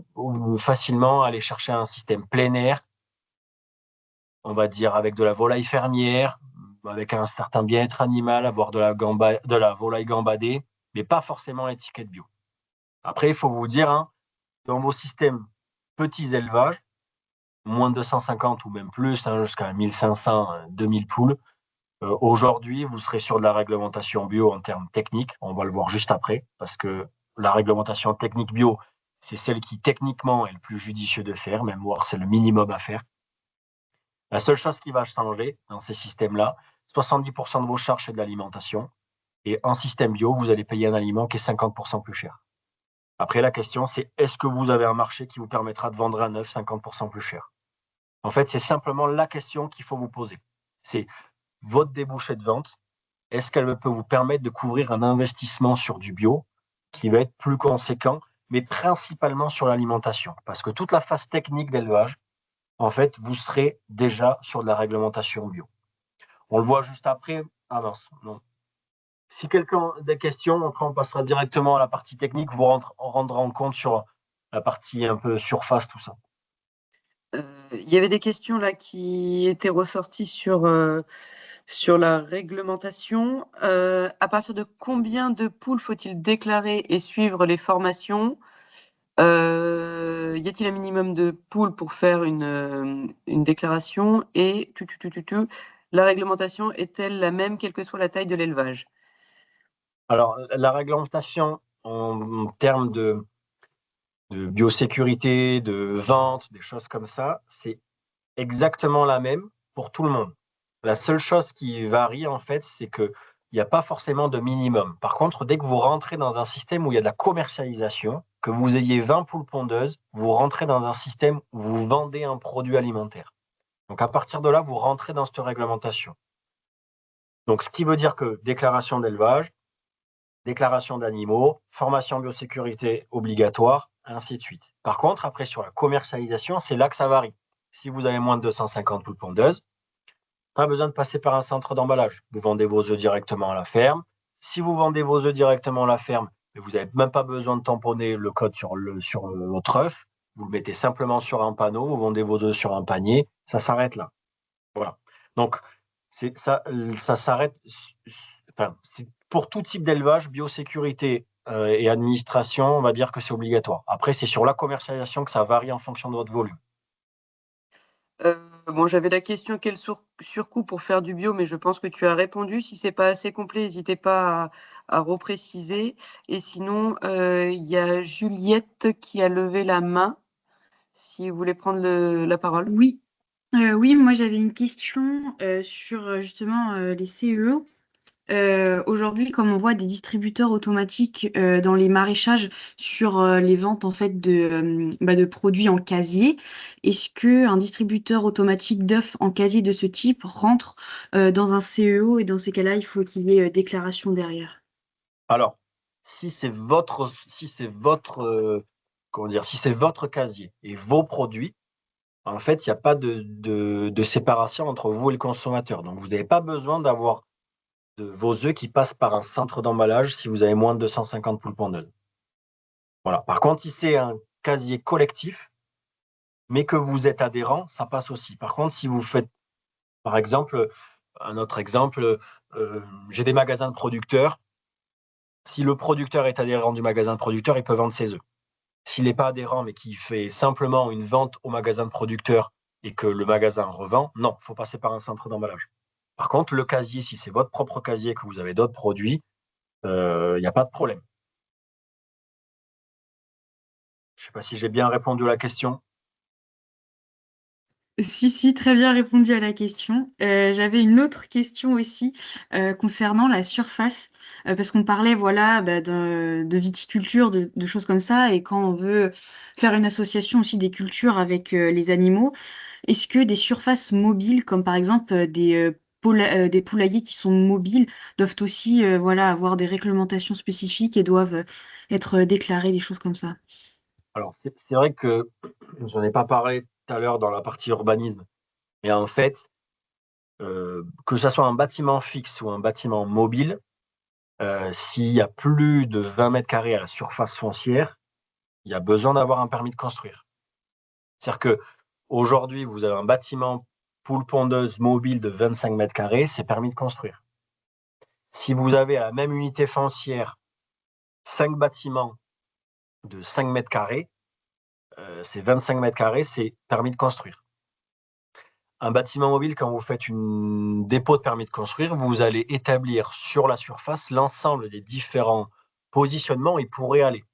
facilement à aller chercher un système plein air, on va dire avec de la volaille fermière, avec un certain bien-être animal, avoir de la volaille gambadée, mais pas forcément étiquette bio. Après, il faut vous dire, hein, dans vos systèmes petits élevages, moins de 250 ou même plus, hein, jusqu'à 1500, 2000 poules, aujourd'hui, vous serez sur de la réglementation bio en termes techniques. On va le voir juste après, parce que la réglementation technique bio, c'est celle qui techniquement est le plus judicieux de faire, même voire c'est le minimum à faire. La seule chose qui va changer dans ces systèmes-là, 70% de vos charges, c'est de l'alimentation. Et en système bio, vous allez payer un aliment qui est 50% plus cher. Après, la question, c'est est-ce que vous avez un marché qui vous permettra de vendre un œuf 50% plus cher? En fait, c'est simplement la question qu'il faut vous poser. C'est votre débouché de vente. Est-ce qu'elle peut vous permettre de couvrir un investissement sur du bio qui va être plus conséquent, mais principalement sur l'alimentation? Parce que toute la phase technique d'élevage, en fait, vous serez déjà sur de la réglementation bio. On le voit juste après. Ah non. Si quelqu'un a des questions, après on passera directement à la partie technique, vous rendrez en compte sur la partie un peu surface, tout ça. Il y avait des questions là qui étaient ressorties sur la réglementation. À partir de combien de poules faut-il déclarer et suivre les formations? Y a-t-il un minimum de poules pour faire une déclaration? Et la réglementation est-elle la même quelle que soit la taille de l'élevage? Alors, la réglementation en termes de biosécurité, de vente, des choses comme ça, c'est exactement la même pour tout le monde. La seule chose qui varie, en fait, c'est qu'il n'y a pas forcément de minimum. Par contre, dès que vous rentrez dans un système où il y a de la commercialisation, que vous ayez 20 poules pondeuses, vous rentrez dans un système où vous vendez un produit alimentaire. Donc, à partir de là, vous rentrez dans cette réglementation. Donc, ce qui veut dire que déclaration d'élevage, déclaration d'animaux, formation biosécurité obligatoire, ainsi de suite. Par contre, après, sur la commercialisation, c'est là que ça varie. Si vous avez moins de 250 poules pondeuses, pas besoin de passer par un centre d'emballage. Vous vendez vos œufs directement à la ferme. Si vous vendez vos œufs directement à la ferme, vous n'avez même pas besoin de tamponner le code sur votre œuf. Vous le mettez simplement sur un panneau, vous vendez vos œufs sur un panier, ça s'arrête là. Voilà. Donc, ça s'arrête. Enfin, pour tout type d'élevage, biosécurité et administration, on va dire que c'est obligatoire. Après, c'est sur la commercialisation que ça varie en fonction de votre volume. Bon, j'avais la question quel surcoût pour faire du bio, mais je pense que tu as répondu. Si c'est pas assez complet, n'hésitez pas à repréciser. Et sinon, il y a Juliette qui a levé la main. Si vous voulez prendre la parole. Oui, oui, moi j'avais une question sur justement les CEE. Aujourd'hui, comme on voit des distributeurs automatiques dans les maraîchages sur les ventes en fait de produits en casier, est-ce que un distributeur automatique d'œufs en casier de ce type rentre dans un CEE et dans ces cas-là, il faut qu'il y ait déclaration derrière? Alors, si c'est votre comment dire, si c'est votre casier et vos produits, en fait, il n'y a pas de séparation entre vous et le consommateur. Donc, vous n'avez pas besoin d'avoir vos œufs qui passent par un centre d'emballage si vous avez moins de 250 poules pondeuses. Voilà. Par contre, si c'est un casier collectif, mais que vous êtes adhérent, ça passe aussi. Par contre, si vous faites, par exemple, un autre exemple, j'ai des magasins de producteurs. Si le producteur est adhérent du magasin de producteur, il peut vendre ses œufs. S'il n'est pas adhérent, mais qu'il fait simplement une vente au magasin de producteur et que le magasin revend, non, il faut passer par un centre d'emballage. Par contre, le casier, si c'est votre propre casier, que vous avez d'autres produits, il n'y a pas de problème. Je ne sais pas si j'ai bien répondu à la question. Si, très bien répondu à la question. J'avais une autre question aussi concernant la surface, parce qu'on parlait voilà de viticulture, de choses comme ça, et quand on veut faire une association aussi des cultures avec les animaux, est-ce que des surfaces mobiles, comme par exemple des poulaillers qui sont mobiles, doivent aussi voilà avoir des réglementations spécifiques et doivent être déclarés, des choses comme ça? Alors, c'est vrai que je n'en ai pas parlé tout à l'heure dans la partie urbanisme, mais en fait, que ça soit un bâtiment fixe ou un bâtiment mobile, s'il y a plus de 20 mètres carrés à la surface foncière, il y a besoin d'avoir un permis de construire. C'est-à-dire qu'aujourd'hui, vous avez un bâtiment poule pondeuse mobile de 25 mètres carrés, c'est permis de construire. Si vous avez à la même unité foncière 5 bâtiments de 5 mètres carrés, c'est 25 mètres carrés, c'est permis de construire. Un bâtiment mobile, quand vous faites une dépôt de permis de construire, vous allez établir sur la surface l'ensemble des différents positionnements où il pourrait aller.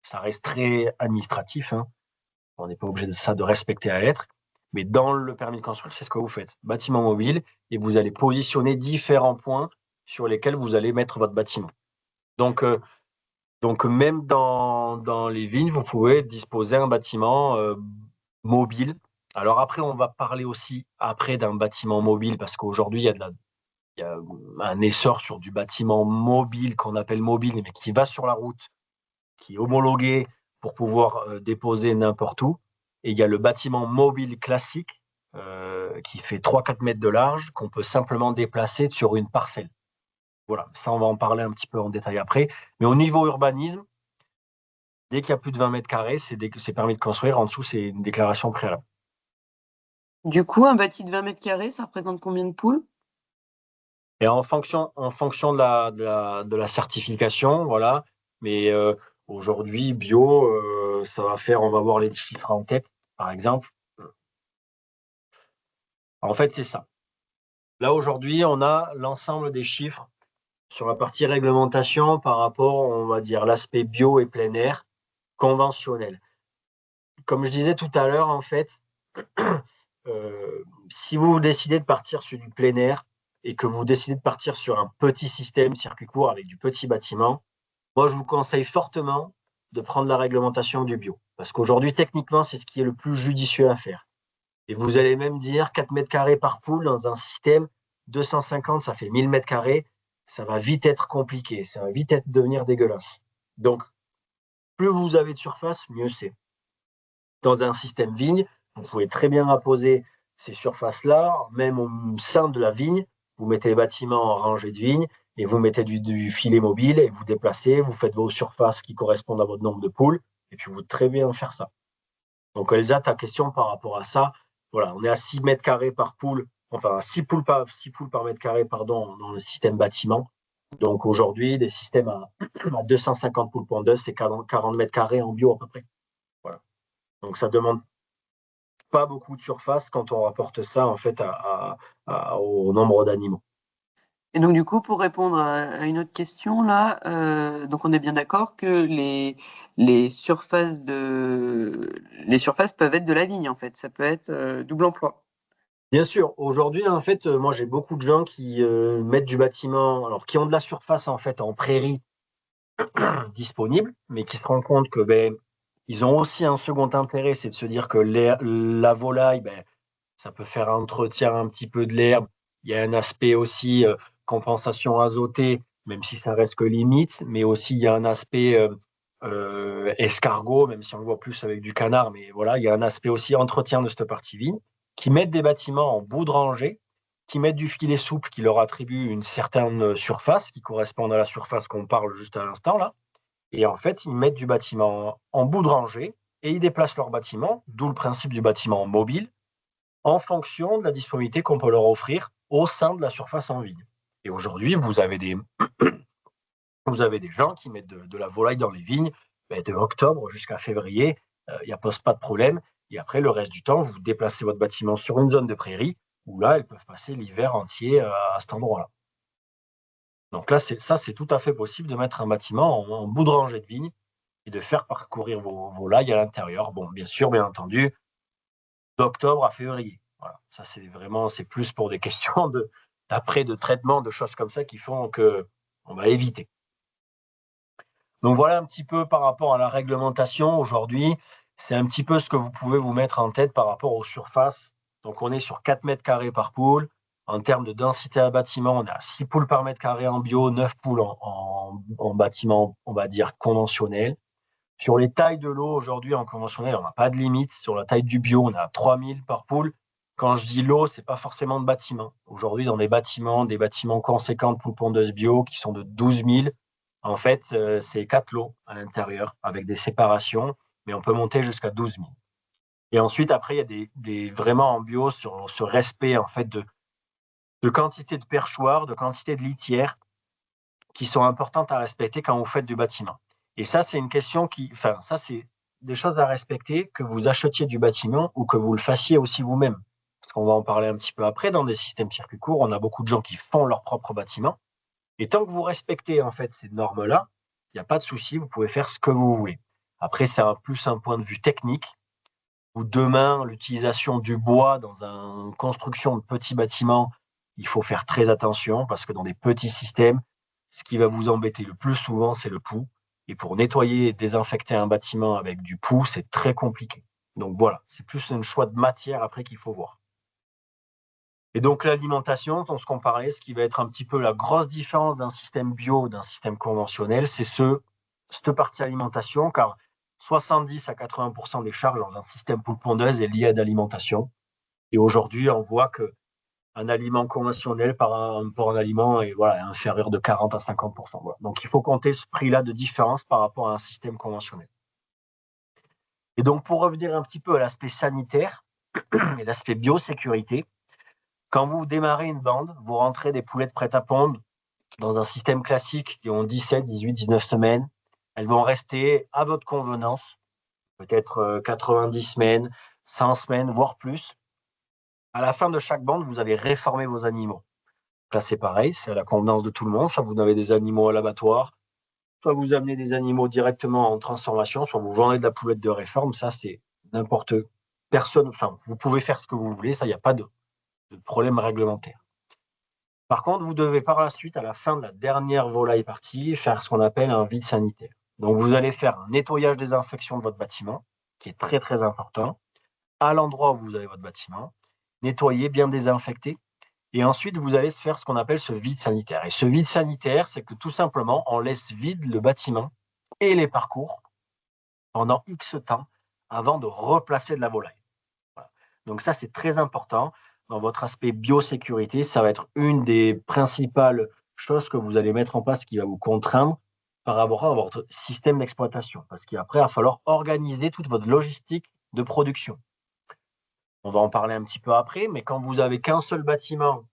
Ça reste très administratif, hein. On n'est pas obligé de ça de respecter à la lettre, mais dans le permis de construire, c'est ce que vous faites. Bâtiment mobile, et vous allez positionner différents points sur lesquels vous allez mettre votre bâtiment. Donc même dans les vignes, vous pouvez disposer d'un bâtiment mobile. Alors après, on va parler aussi après d'un bâtiment mobile, parce qu'aujourd'hui, il y a un essor sur du bâtiment mobile qu'on appelle mobile, mais qui va sur la route, qui est homologué pour pouvoir déposer n'importe où. Et il y a le bâtiment mobile classique qui fait 3-4 mètres de large, qu'on peut simplement déplacer sur une parcelle. Voilà, ça, on va en parler un petit peu en détail après. Mais au niveau urbanisme, dès qu'il y a plus de 20 mètres carrés, c'est permis de construire. En dessous, c'est une déclaration préalable. Du coup, un bâti de 20 mètres carrés, ça représente combien de poules? Et en fonction de la certification, voilà. Mais aujourd'hui, bio, ça va faire, on va voir les chiffres en tête, par exemple. En fait, c'est ça. Là, aujourd'hui, on a l'ensemble des chiffres sur la partie réglementation par rapport, on va dire, l'aspect bio et plein air conventionnel. Comme je disais tout à l'heure, en fait, si vous décidez de partir sur du plein air et que vous décidez de partir sur un petit système circuit court avec du petit bâtiment, moi, je vous conseille fortement de prendre la réglementation du bio. Parce qu'aujourd'hui, techniquement, c'est ce qui est le plus judicieux à faire. Et vous allez même dire 4 mètres carrés par poule dans un système, 250, ça fait 1000 mètres carrés. ça va vite être compliqué, ça va vite devenir dégueulasse. Donc, plus vous avez de surface, mieux c'est. Dans un système vigne, vous pouvez très bien apposer ces surfaces-là, même au sein de la vigne. Vous mettez les bâtiments en rangée de vigne et vous mettez du filet mobile et vous déplacez, vous faites vos surfaces qui correspondent à votre nombre de poules et puis vous pouvez très bien faire ça. Donc Elsa, ta question par rapport à ça, voilà, on est à 6 mètres carrés par poule, enfin 6 poules par mètre carré, pardon, dans le système bâtiment. Donc aujourd'hui, des systèmes à 250 poules pondeuses, c'est 40 mètres carrés en bio à peu près. Voilà. Donc ça demande pas beaucoup de surface quand on rapporte ça en fait au nombre d'animaux. Et donc, du coup, pour répondre à une autre question, là, donc on est bien d'accord que les surfaces peuvent être de la vigne, en fait. Ça peut être double emploi. Bien sûr, aujourd'hui, en fait, moi j'ai beaucoup de gens qui mettent du bâtiment, alors qui ont de la surface en fait en prairie disponible, mais qui se rendent compte que ils ont aussi un second intérêt, c'est de se dire que la volaille, ça peut faire entretien un petit peu de l'herbe. Il y a un aspect aussi compensation azotée, même si ça reste que limite, mais aussi il y a un aspect escargot, même si on le voit plus avec du canard, mais voilà, il y a un aspect aussi entretien de cette partie vigne, qui mettent des bâtiments en bout de rangée, qui mettent du filet souple qui leur attribue une certaine surface, qui correspond à la surface qu'on parle juste à l'instant là. Et en fait, ils mettent du bâtiment en bout de rangée et ils déplacent leur bâtiment, d'où le principe du bâtiment mobile, en fonction de la disponibilité qu'on peut leur offrir au sein de la surface en vigne. Et aujourd'hui, vous avez des gens qui mettent de la volaille dans les vignes de octobre jusqu'à février, il n'y a pas de problème. Et après, le reste du temps, vous déplacez votre bâtiment sur une zone de prairie où là, elles peuvent passer l'hiver entier à cet endroit-là. Donc là, c'est tout à fait possible de mettre un bâtiment en bout de rangée de vigne et de faire parcourir vos volailles à l'intérieur. Bon, bien sûr, bien entendu, d'octobre à février. Voilà. Ça, c'est plus pour des questions de traitement, de choses comme ça qui font qu'on va éviter. Donc voilà un petit peu par rapport à la réglementation aujourd'hui. C'est un petit peu ce que vous pouvez vous mettre en tête par rapport aux surfaces. Donc on est sur 4 mètres carrés par poule. En termes de densité à bâtiment, on a 6 poules par mètre carré en bio, 9 poules en bâtiment, on va dire, conventionnel. Sur les tailles de lot, aujourd'hui, en conventionnel, on n'a pas de limite. Sur la taille du bio, on a 3000 par poule. Quand je dis lot, ce n'est pas forcément de bâtiment. Aujourd'hui, dans des bâtiments conséquents de poules pondeuses bio qui sont de 12 000, en fait, c'est 4 lots à l'intérieur avec des séparations, mais on peut monter jusqu'à 12 000. Et ensuite, après, il y a des vraiment en bio sur ce respect en fait de quantité de perchoirs, de quantité de litières qui sont importantes à respecter quand vous faites du bâtiment. Et ça, c'est une question ça, c'est des choses à respecter, que vous achetiez du bâtiment ou que vous le fassiez aussi vous-même. Parce qu'on va en parler un petit peu après, dans des systèmes circuits courts, on a beaucoup de gens qui font leur propre bâtiment. Et tant que vous respectez, en fait, ces normes-là, il n'y a pas de souci, vous pouvez faire ce que vous voulez. Après, c'est plus un point de vue technique, où demain, l'utilisation du bois dans une construction de petits bâtiments, il faut faire très attention, parce que dans des petits systèmes, ce qui va vous embêter le plus souvent, c'est le pouls. Et pour nettoyer et désinfecter un bâtiment avec du pouls, c'est très compliqué. Donc voilà, c'est plus un choix de matière après qu'il faut voir. Et donc l'alimentation, dans ce qu'on parlait, ce qui va être un petit peu la grosse différence d'un système bio d'un système conventionnel, c'est cette partie alimentation, car 70 à 80% des charges dans un système poule pondeuse est liée à l'alimentation. Et aujourd'hui, on voit qu'un aliment conventionnel par un aliment est inférieur de 40 à 50%. Voilà. Donc il faut compter ce prix-là de différence par rapport à un système conventionnel. Et donc pour revenir un petit peu à l'aspect sanitaire et l'aspect biosécurité, quand vous démarrez une bande, vous rentrez des poulettes prêtes à pondre dans un système classique qui ont 17, 18, 19 semaines. Elles vont rester à votre convenance, peut-être 90 semaines, 100 semaines, voire plus. À la fin de chaque bande, vous allez réformer vos animaux. Là, c'est pareil, c'est à la convenance de tout le monde. Soit vous avez des animaux à l'abattoir, soit vous amenez des animaux directement en transformation, soit vous vendez de la poulette de réforme. Ça, c'est n'importe personne. Enfin, vous pouvez faire ce que vous voulez. Ça, il n'y a pas de problème réglementaire. Par contre, vous devez par la suite, à la fin de la dernière volaille partie, faire ce qu'on appelle un vide sanitaire. Donc, vous allez faire un nettoyage désinfection de votre bâtiment, qui est très, très important, à l'endroit où vous avez votre bâtiment, nettoyer, bien désinfecter, Et ensuite, vous allez se faire ce qu'on appelle ce vide sanitaire. Et ce vide sanitaire, c'est que tout simplement, on laisse vide le bâtiment et les parcours pendant X temps avant de replacer de la volaille. Voilà. Donc ça, c'est très important. Dans votre aspect biosécurité, ça va être une des principales choses que vous allez mettre en place qui va vous contraindre par rapport à votre système d'exploitation. Parce qu'après, il va falloir organiser toute votre logistique de production. On va en parler un petit peu après, mais quand vous avez qu'un seul bâtiment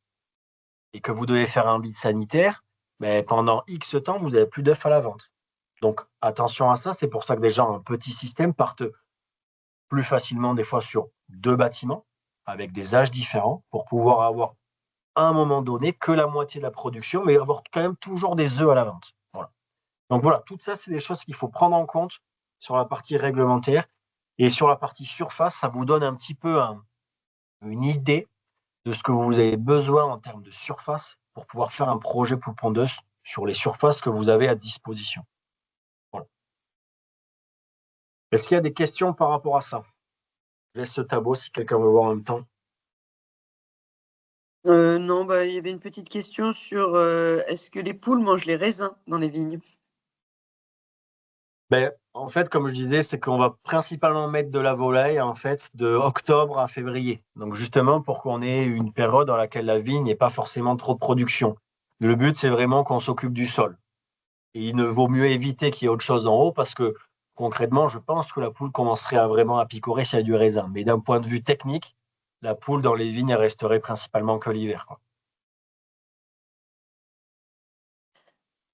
et que vous devez faire un vide sanitaire, mais pendant X temps, vous n'avez plus d'œufs à la vente. Donc attention à ça, c'est pour ça que les gens, un petit système, partent plus facilement des fois sur 2 bâtiments avec des âges différents pour pouvoir avoir à un moment donné que la moitié de la production, mais avoir quand même toujours des œufs à la vente. Voilà. Donc voilà, tout ça, c'est des choses qu'il faut prendre en compte sur la partie réglementaire. Et sur la partie surface, ça vous donne un petit peu une idée de ce que vous avez besoin en termes de surface pour pouvoir faire un projet poule pondeuse sur les surfaces que vous avez à disposition. Voilà. Est-ce qu'il y a des questions par rapport à ça? Je laisse ce tableau si quelqu'un veut voir en même temps. Non, il y avait une petite question sur est-ce que les poules mangent les raisins dans les vignes? En fait, comme je disais, c'est qu'on va principalement mettre de la volaille en fait de octobre à février. Donc justement pour qu'on ait une période dans laquelle la vigne n'ait pas forcément trop de production. Le but, c'est vraiment qu'on s'occupe du sol. Et il ne vaut mieux éviter qu'il y ait autre chose en haut parce que concrètement, je pense que la poule commencerait à vraiment à picorer s'il y a du raisin. Mais d'un point de vue technique, la poule dans les vignes elle resterait principalement que l'hiver, quoi.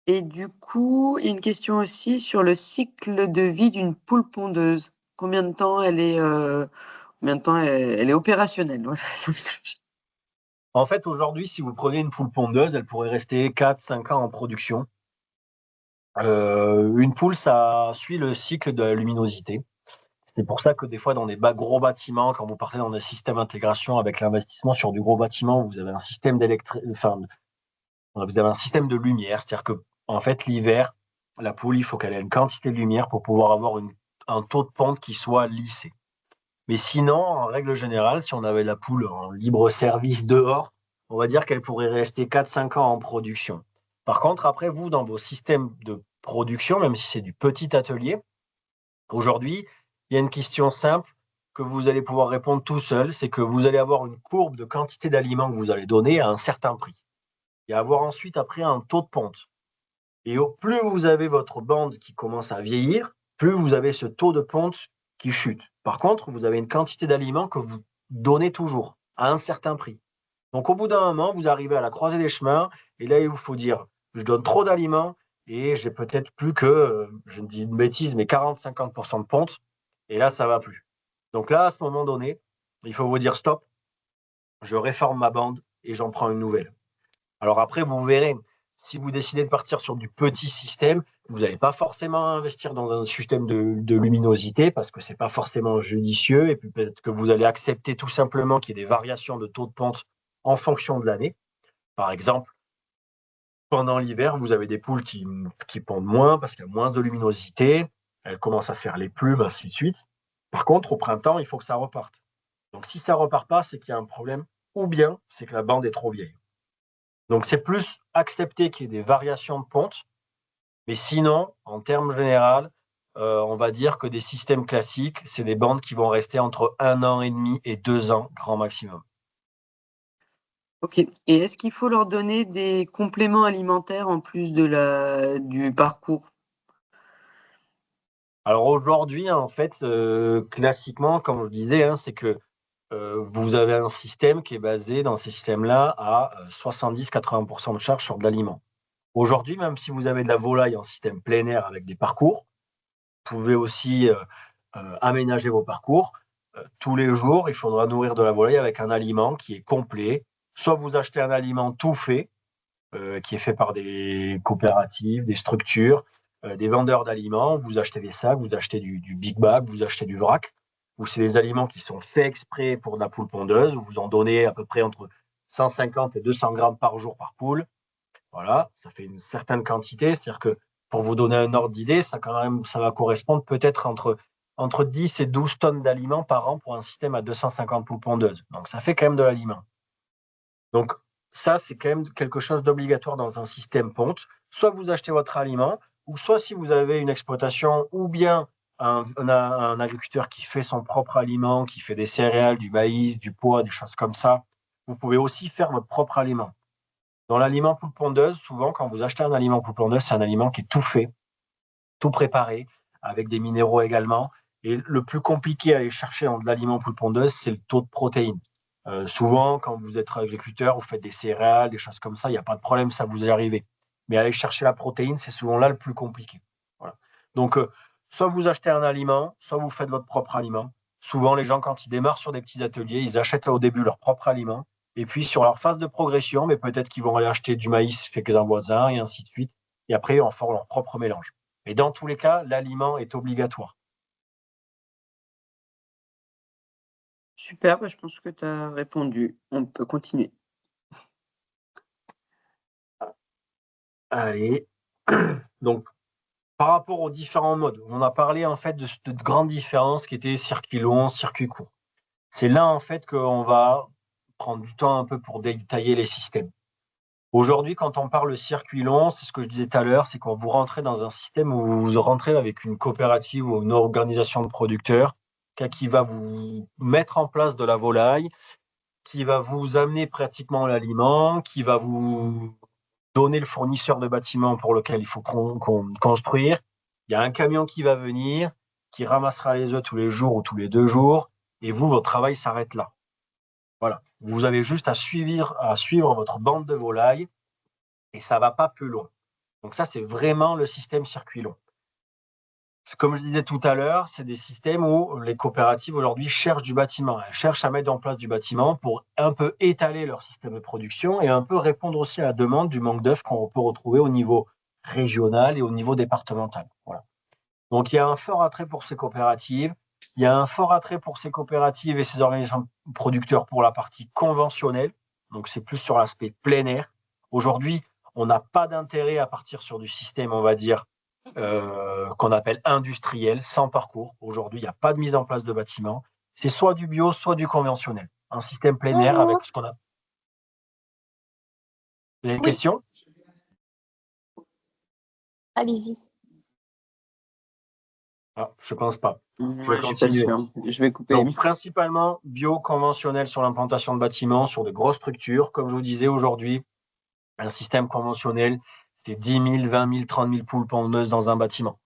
Et du coup, il y a une question aussi sur le cycle de vie d'une poule pondeuse. Combien de temps elle est opérationnelle? Voilà. En fait, aujourd'hui, si vous prenez une poule pondeuse, elle pourrait rester 4-5 ans en production. Une poule, ça suit le cycle de la luminosité. C'est pour ça que des fois, dans des gros bâtiments, quand vous partez dans des systèmes d'intégration avec l'investissement sur du gros bâtiment, vous avez un système vous avez un système de lumière. C'est-à-dire que, en fait, l'hiver, la poule, il faut qu'elle ait une quantité de lumière pour pouvoir avoir un taux de ponte qui soit lissé. Mais sinon, en règle générale, si on avait la poule en libre service dehors, on va dire qu'elle pourrait rester 4-5 ans en production. Par contre, après, vous, dans vos systèmes de production, même si c'est du petit atelier, aujourd'hui, il y a une question simple que vous allez pouvoir répondre tout seul, c'est que vous allez avoir une courbe de quantité d'aliments que vous allez donner à un certain prix. Et avoir ensuite, après, un taux de ponte. Et plus vous avez votre bande qui commence à vieillir, plus vous avez ce taux de ponte qui chute. Par contre, vous avez une quantité d'aliments que vous donnez toujours à un certain prix. Donc, au bout d'un moment, vous arrivez à la croisée des chemins et là, il vous faut dire, je donne trop d'aliments et j'ai peut-être plus que, je dis une bêtise, mais 40-50% de ponte. Et là, ça ne va plus. Donc là, à ce moment donné, il faut vous dire stop, je réforme ma bande et j'en prends une nouvelle. Alors après, vous verrez, si vous décidez de partir sur du petit système, vous n'allez pas forcément investir dans un système de luminosité parce que ce n'est pas forcément judicieux. Et puis peut-être que vous allez accepter tout simplement qu'il y ait des variations de taux de ponte en fonction de l'année. Par exemple, pendant l'hiver, vous avez des poules qui pondent moins parce qu'il y a moins de luminosité. Elles commencent à se faire les plumes, ainsi de suite. Par contre, au printemps, il faut que ça reparte. Donc si ça ne repart pas, c'est qu'il y a un problème ou bien c'est que la bande est trop vieille. Donc, c'est plus accepter qu'il y ait des variations de ponte, mais sinon, en termes généraux, on va dire que des systèmes classiques, c'est des bandes qui vont rester entre 1 an et demi et 2 ans, grand maximum. Ok. Et est-ce qu'il faut leur donner des compléments alimentaires en plus du parcours? Alors aujourd'hui, en fait, classiquement, comme je disais, hein, c'est que vous avez un système qui est basé dans ces systèmes-là à 70-80% de charge sur de l'aliment. Aujourd'hui, même si vous avez de la volaille en système plein air avec des parcours, vous pouvez aussi aménager vos parcours. Tous les jours, il faudra nourrir de la volaille avec un aliment qui est complet. Soit vous achetez un aliment tout fait, qui est fait par des coopératives, des structures, des vendeurs d'aliments. Vous achetez des sacs, vous achetez du big bag, vous achetez du vrac, ou c'est des aliments qui sont faits exprès pour de la poule pondeuse. Vous en donnez à peu près entre 150 et 200 grammes par jour par poule. Voilà, ça fait une certaine quantité. C'est-à-dire que pour vous donner un ordre d'idée, ça va correspondre peut-être entre 10 et 12 tonnes d'aliments par an pour un système à 250 poules pondeuses. Donc, ça fait quand même de l'aliment. Donc, ça, c'est quand même quelque chose d'obligatoire dans un système ponte. Soit vous achetez votre aliment, ou soit si vous avez une exploitation, ou bien un agriculteur qui fait son propre aliment, qui fait des céréales, du maïs, du pois, des choses comme ça, vous pouvez aussi faire votre propre aliment. Dans l'aliment poule pondeuse, souvent, quand vous achetez un aliment poule pondeuse, c'est un aliment qui est tout fait, tout préparé, avec des minéraux également. Et le plus compliqué à aller chercher dans de l'aliment poule pondeuse, c'est le taux de protéines. Souvent, quand vous êtes agriculteur, vous faites des céréales, des choses comme ça, il n'y a pas de problème, ça vous est arrivé. Mais aller chercher la protéine, c'est souvent là le plus compliqué. Voilà. Donc, soit vous achetez un aliment, soit vous faites votre propre aliment. Souvent, les gens, quand ils démarrent sur des petits ateliers, ils achètent au début leur propre aliment. Et puis, sur leur phase de progression, mais peut-être qu'ils vont aller acheter du maïs fait que d'un voisin, et ainsi de suite. Et après, on font leur propre mélange. Et dans tous les cas, l'aliment est obligatoire. Super, bah, je pense que tu as répondu. On peut continuer. Allez. Donc, par rapport aux différents modes, on a parlé en fait de grandes différences qui étaient circuit long, circuit court. C'est là en fait qu'on va prendre du temps un peu pour détailler les systèmes. Aujourd'hui, quand on parle de circuit long, c'est ce que je disais tout à l'heure, c'est quand vous rentrez dans un système où vous rentrez avec une coopérative ou une organisation de producteurs qui va vous mettre en place de la volaille, qui va vous amener pratiquement l'aliment, qui va vous donner le fournisseur de bâtiment pour lequel il faut construire. Il y a un camion qui va venir, qui ramassera les œufs tous les jours ou tous les 2 jours, et vous, votre travail s'arrête là. Voilà. Vous avez juste à suivre votre bande de volailles, et ça ne va pas plus loin. Donc ça, c'est vraiment le système circuit long. Comme je disais tout à l'heure, c'est des systèmes où les coopératives aujourd'hui cherchent du bâtiment. Elles cherchent à mettre en place du bâtiment pour un peu étaler leur système de production et un peu répondre aussi à la demande du manque d'œufs qu'on peut retrouver au niveau régional et au niveau départemental. Voilà. Donc il y a un fort attrait pour ces coopératives. Il y a un fort attrait pour ces coopératives et ces organisations producteurs pour la partie conventionnelle. Donc c'est plus sur l'aspect plein air. Aujourd'hui, on n'a pas d'intérêt à partir sur du système, on va dire, qu'on appelle industriel, sans parcours. Aujourd'hui, il n'y a pas de mise en place de bâtiments. C'est soit du bio, soit du conventionnel. Un système plein air avec ce qu'on a. Vous avez une question? Allez-y. Je ne pense pas. Ouais, je suis pas sûr. Je vais couper. Donc, principalement bio, conventionnel sur l'implantation de bâtiments, sur de grosses structures. Comme je vous disais aujourd'hui, un système conventionnel, c'est 10 000, 20 000, 30 000 poules pondeuses dans un bâtiment.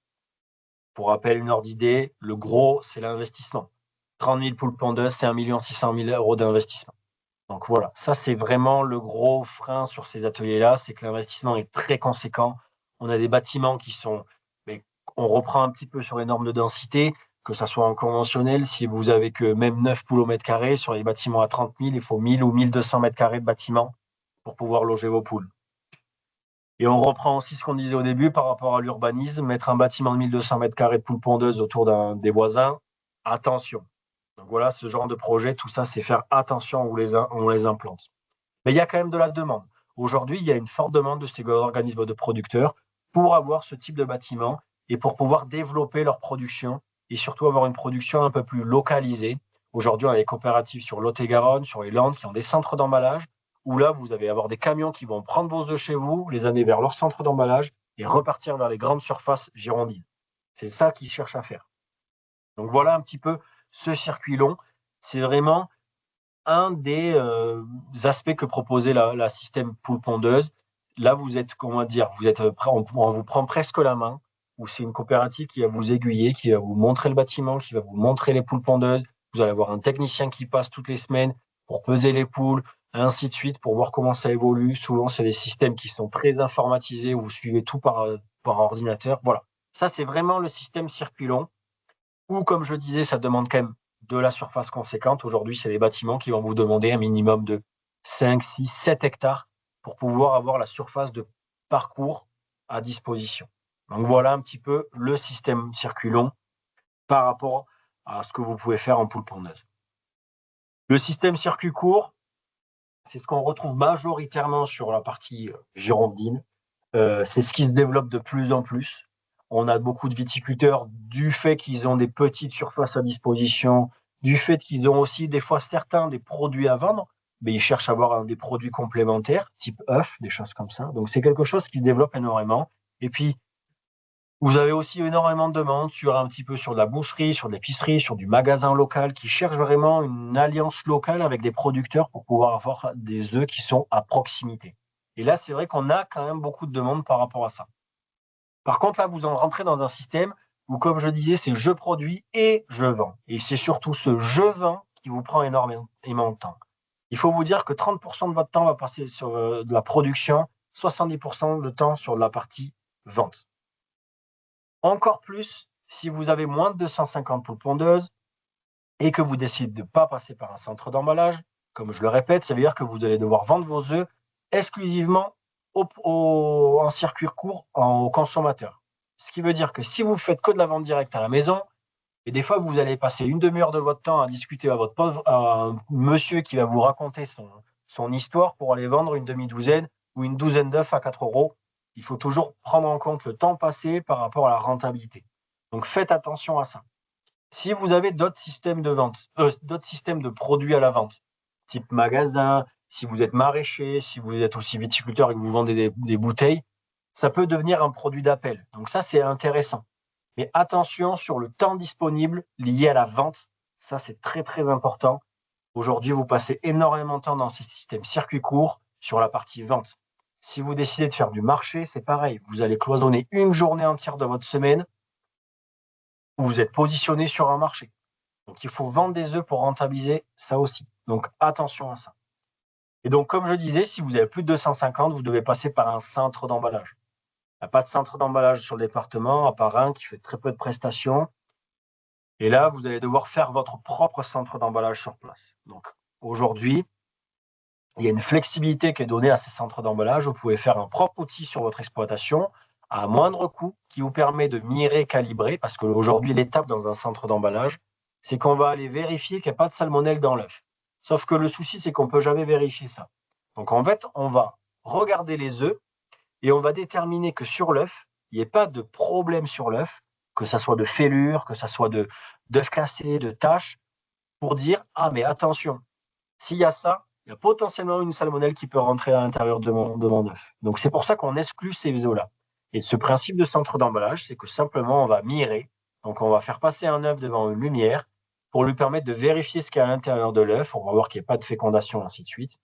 Pour rappel, une ordre d'idée, le gros, c'est l'investissement. 30 000 poules pondeuses, c'est 1 600 000 € d'investissement. Donc voilà, ça c'est vraiment le gros frein sur ces ateliers-là, c'est que l'investissement est très conséquent. On a des bâtiments qui sont, mais on reprend un petit peu sur les normes de densité, que ça soit en conventionnel, si vous avez que même 9 poules au mètre carré, sur les bâtiments à 30 000, il faut 1000 ou 1200 mètres carrés de bâtiment pour pouvoir loger vos poules. Et on reprend aussi ce qu'on disait au début par rapport à l'urbanisme, mettre un bâtiment de 1200 mètres carrés de poules pondeuses autour des voisins, attention. Donc voilà, ce genre de projet, tout ça, c'est faire attention où on les implante. Mais il y a quand même de la demande. Aujourd'hui, il y a une forte demande de ces organismes de producteurs pour avoir ce type de bâtiment et pour pouvoir développer leur production et surtout avoir une production un peu plus localisée. Aujourd'hui, on a des coopératives sur Lot-et-Garonne, sur les Landes, qui ont des centres d'emballage où là, vous allez avoir des camions qui vont prendre vos œufs chez vous, les amener vers leur centre d'emballage et repartir vers les grandes surfaces girondines. C'est ça qu'ils cherchent à faire. Donc voilà un petit peu ce circuit long. C'est vraiment un des aspects que proposait la système poule pondeuse. Là, vous êtes, comment dire, on vous prend presque la main, où c'est une coopérative qui va vous aiguiller, qui va vous montrer le bâtiment, qui va vous montrer les poules pondeuses. Vous allez avoir un technicien qui passe toutes les semaines pour peser les poules, ainsi de suite, pour voir comment ça évolue. Souvent, c'est des systèmes qui sont très informatisés, où vous suivez tout par ordinateur. Voilà. Ça, c'est vraiment le système circuit long, où, comme je disais, ça demande quand même de la surface conséquente. Aujourd'hui, c'est des bâtiments qui vont vous demander un minimum de 5, 6, 7 hectares pour pouvoir avoir la surface de parcours à disposition. Donc voilà un petit peu le système circuit long par rapport à ce que vous pouvez faire en poule pondeuse. Le système circuit court, c'est ce qu'on retrouve majoritairement sur la partie girondine. C'est ce qui se développe de plus en plus. On a beaucoup de viticulteurs du fait qu'ils ont des petites surfaces à disposition, du fait qu'ils ont aussi des fois certains des produits à vendre. mais ils cherchent à avoir des produits complémentaires, type œufs, des choses comme ça. Donc, c'est quelque chose qui se développe énormément. Et puis, vous avez aussi énormément de demandes sur de la boucherie, sur de l'épicerie, sur du magasin local qui cherche vraiment une alliance locale avec des producteurs pour pouvoir avoir des œufs qui sont à proximité. Et là, c'est vrai qu'on a quand même beaucoup de demandes par rapport à ça. Par contre, là, vous en rentrez dans un système où, comme je disais, c'est je produis et je vends. Et c'est surtout ce je vends qui vous prend énormément de temps. Il faut vous dire que 30% de votre temps va passer sur de la production, 70% de temps sur la partie vente. Encore plus si vous avez moins de 250 poules pondeuses et que vous décidez de ne pas passer par un centre d'emballage. Comme je le répète, ça veut dire que vous allez devoir vendre vos œufs exclusivement en circuit court aux consommateurs. Ce qui veut dire que si vous faites que de la vente directe à la maison, et des fois vous allez passer une demi-heure de votre temps à discuter à un monsieur qui va vous raconter son histoire pour aller vendre une demi-douzaine ou une douzaine d'œufs à 4 €. Il faut toujours prendre en compte le temps passé par rapport à la rentabilité. Donc faites attention à ça. Si vous avez d'autres systèmes de vente, d'autres systèmes de produits à la vente, type magasin, si vous êtes maraîcher, si vous êtes aussi viticulteur et que vous vendez des bouteilles, ça peut devenir un produit d'appel. Donc ça, c'est intéressant. Mais attention sur le temps disponible lié à la vente. Ça, c'est très, très important. Aujourd'hui, vous passez énormément de temps dans ces systèmes circuit court sur la partie vente. Si vous décidez de faire du marché, c'est pareil. Vous allez cloisonner une journée entière de votre semaine où vous êtes positionné sur un marché. Donc, il faut vendre des œufs pour rentabiliser ça aussi. Donc, attention à ça. Et donc, comme je disais, si vous avez plus de 250, vous devez passer par un centre d'emballage. Il n'y a pas de centre d'emballage sur le département, à part un qui fait très peu de prestations. Et là, vous allez devoir faire votre propre centre d'emballage sur place. Donc, aujourd'hui, il y a une flexibilité qui est donnée à ces centres d'emballage. Vous pouvez faire un propre outil sur votre exploitation à moindre coût qui vous permet de mirer, calibrer, parce qu'aujourd'hui, l'étape dans un centre d'emballage, c'est qu'on va aller vérifier qu'il n'y a pas de salmonelle dans l'œuf. Sauf que le souci, c'est qu'on ne peut jamais vérifier ça. Donc, en fait, on va regarder les œufs et on va déterminer que sur l'œuf, il n'y ait pas de problème sur l'œuf, que ça soit de fêlure, que ça soit d'œufs cassés, de taches, pour dire « Ah, mais attention, s'il y a ça, il y a potentiellement une salmonelle qui peut rentrer à l'intérieur de mon œuf. » Donc, c'est pour ça qu'on exclut ces œufs-là. Et ce principe de centre d'emballage, c'est que simplement, on va mirer. Donc, on va faire passer un œuf devant une lumière pour lui permettre de vérifier ce qu'il y a à l'intérieur de l'œuf. On va voir qu'il n'y ait pas de fécondation, ainsi de suite,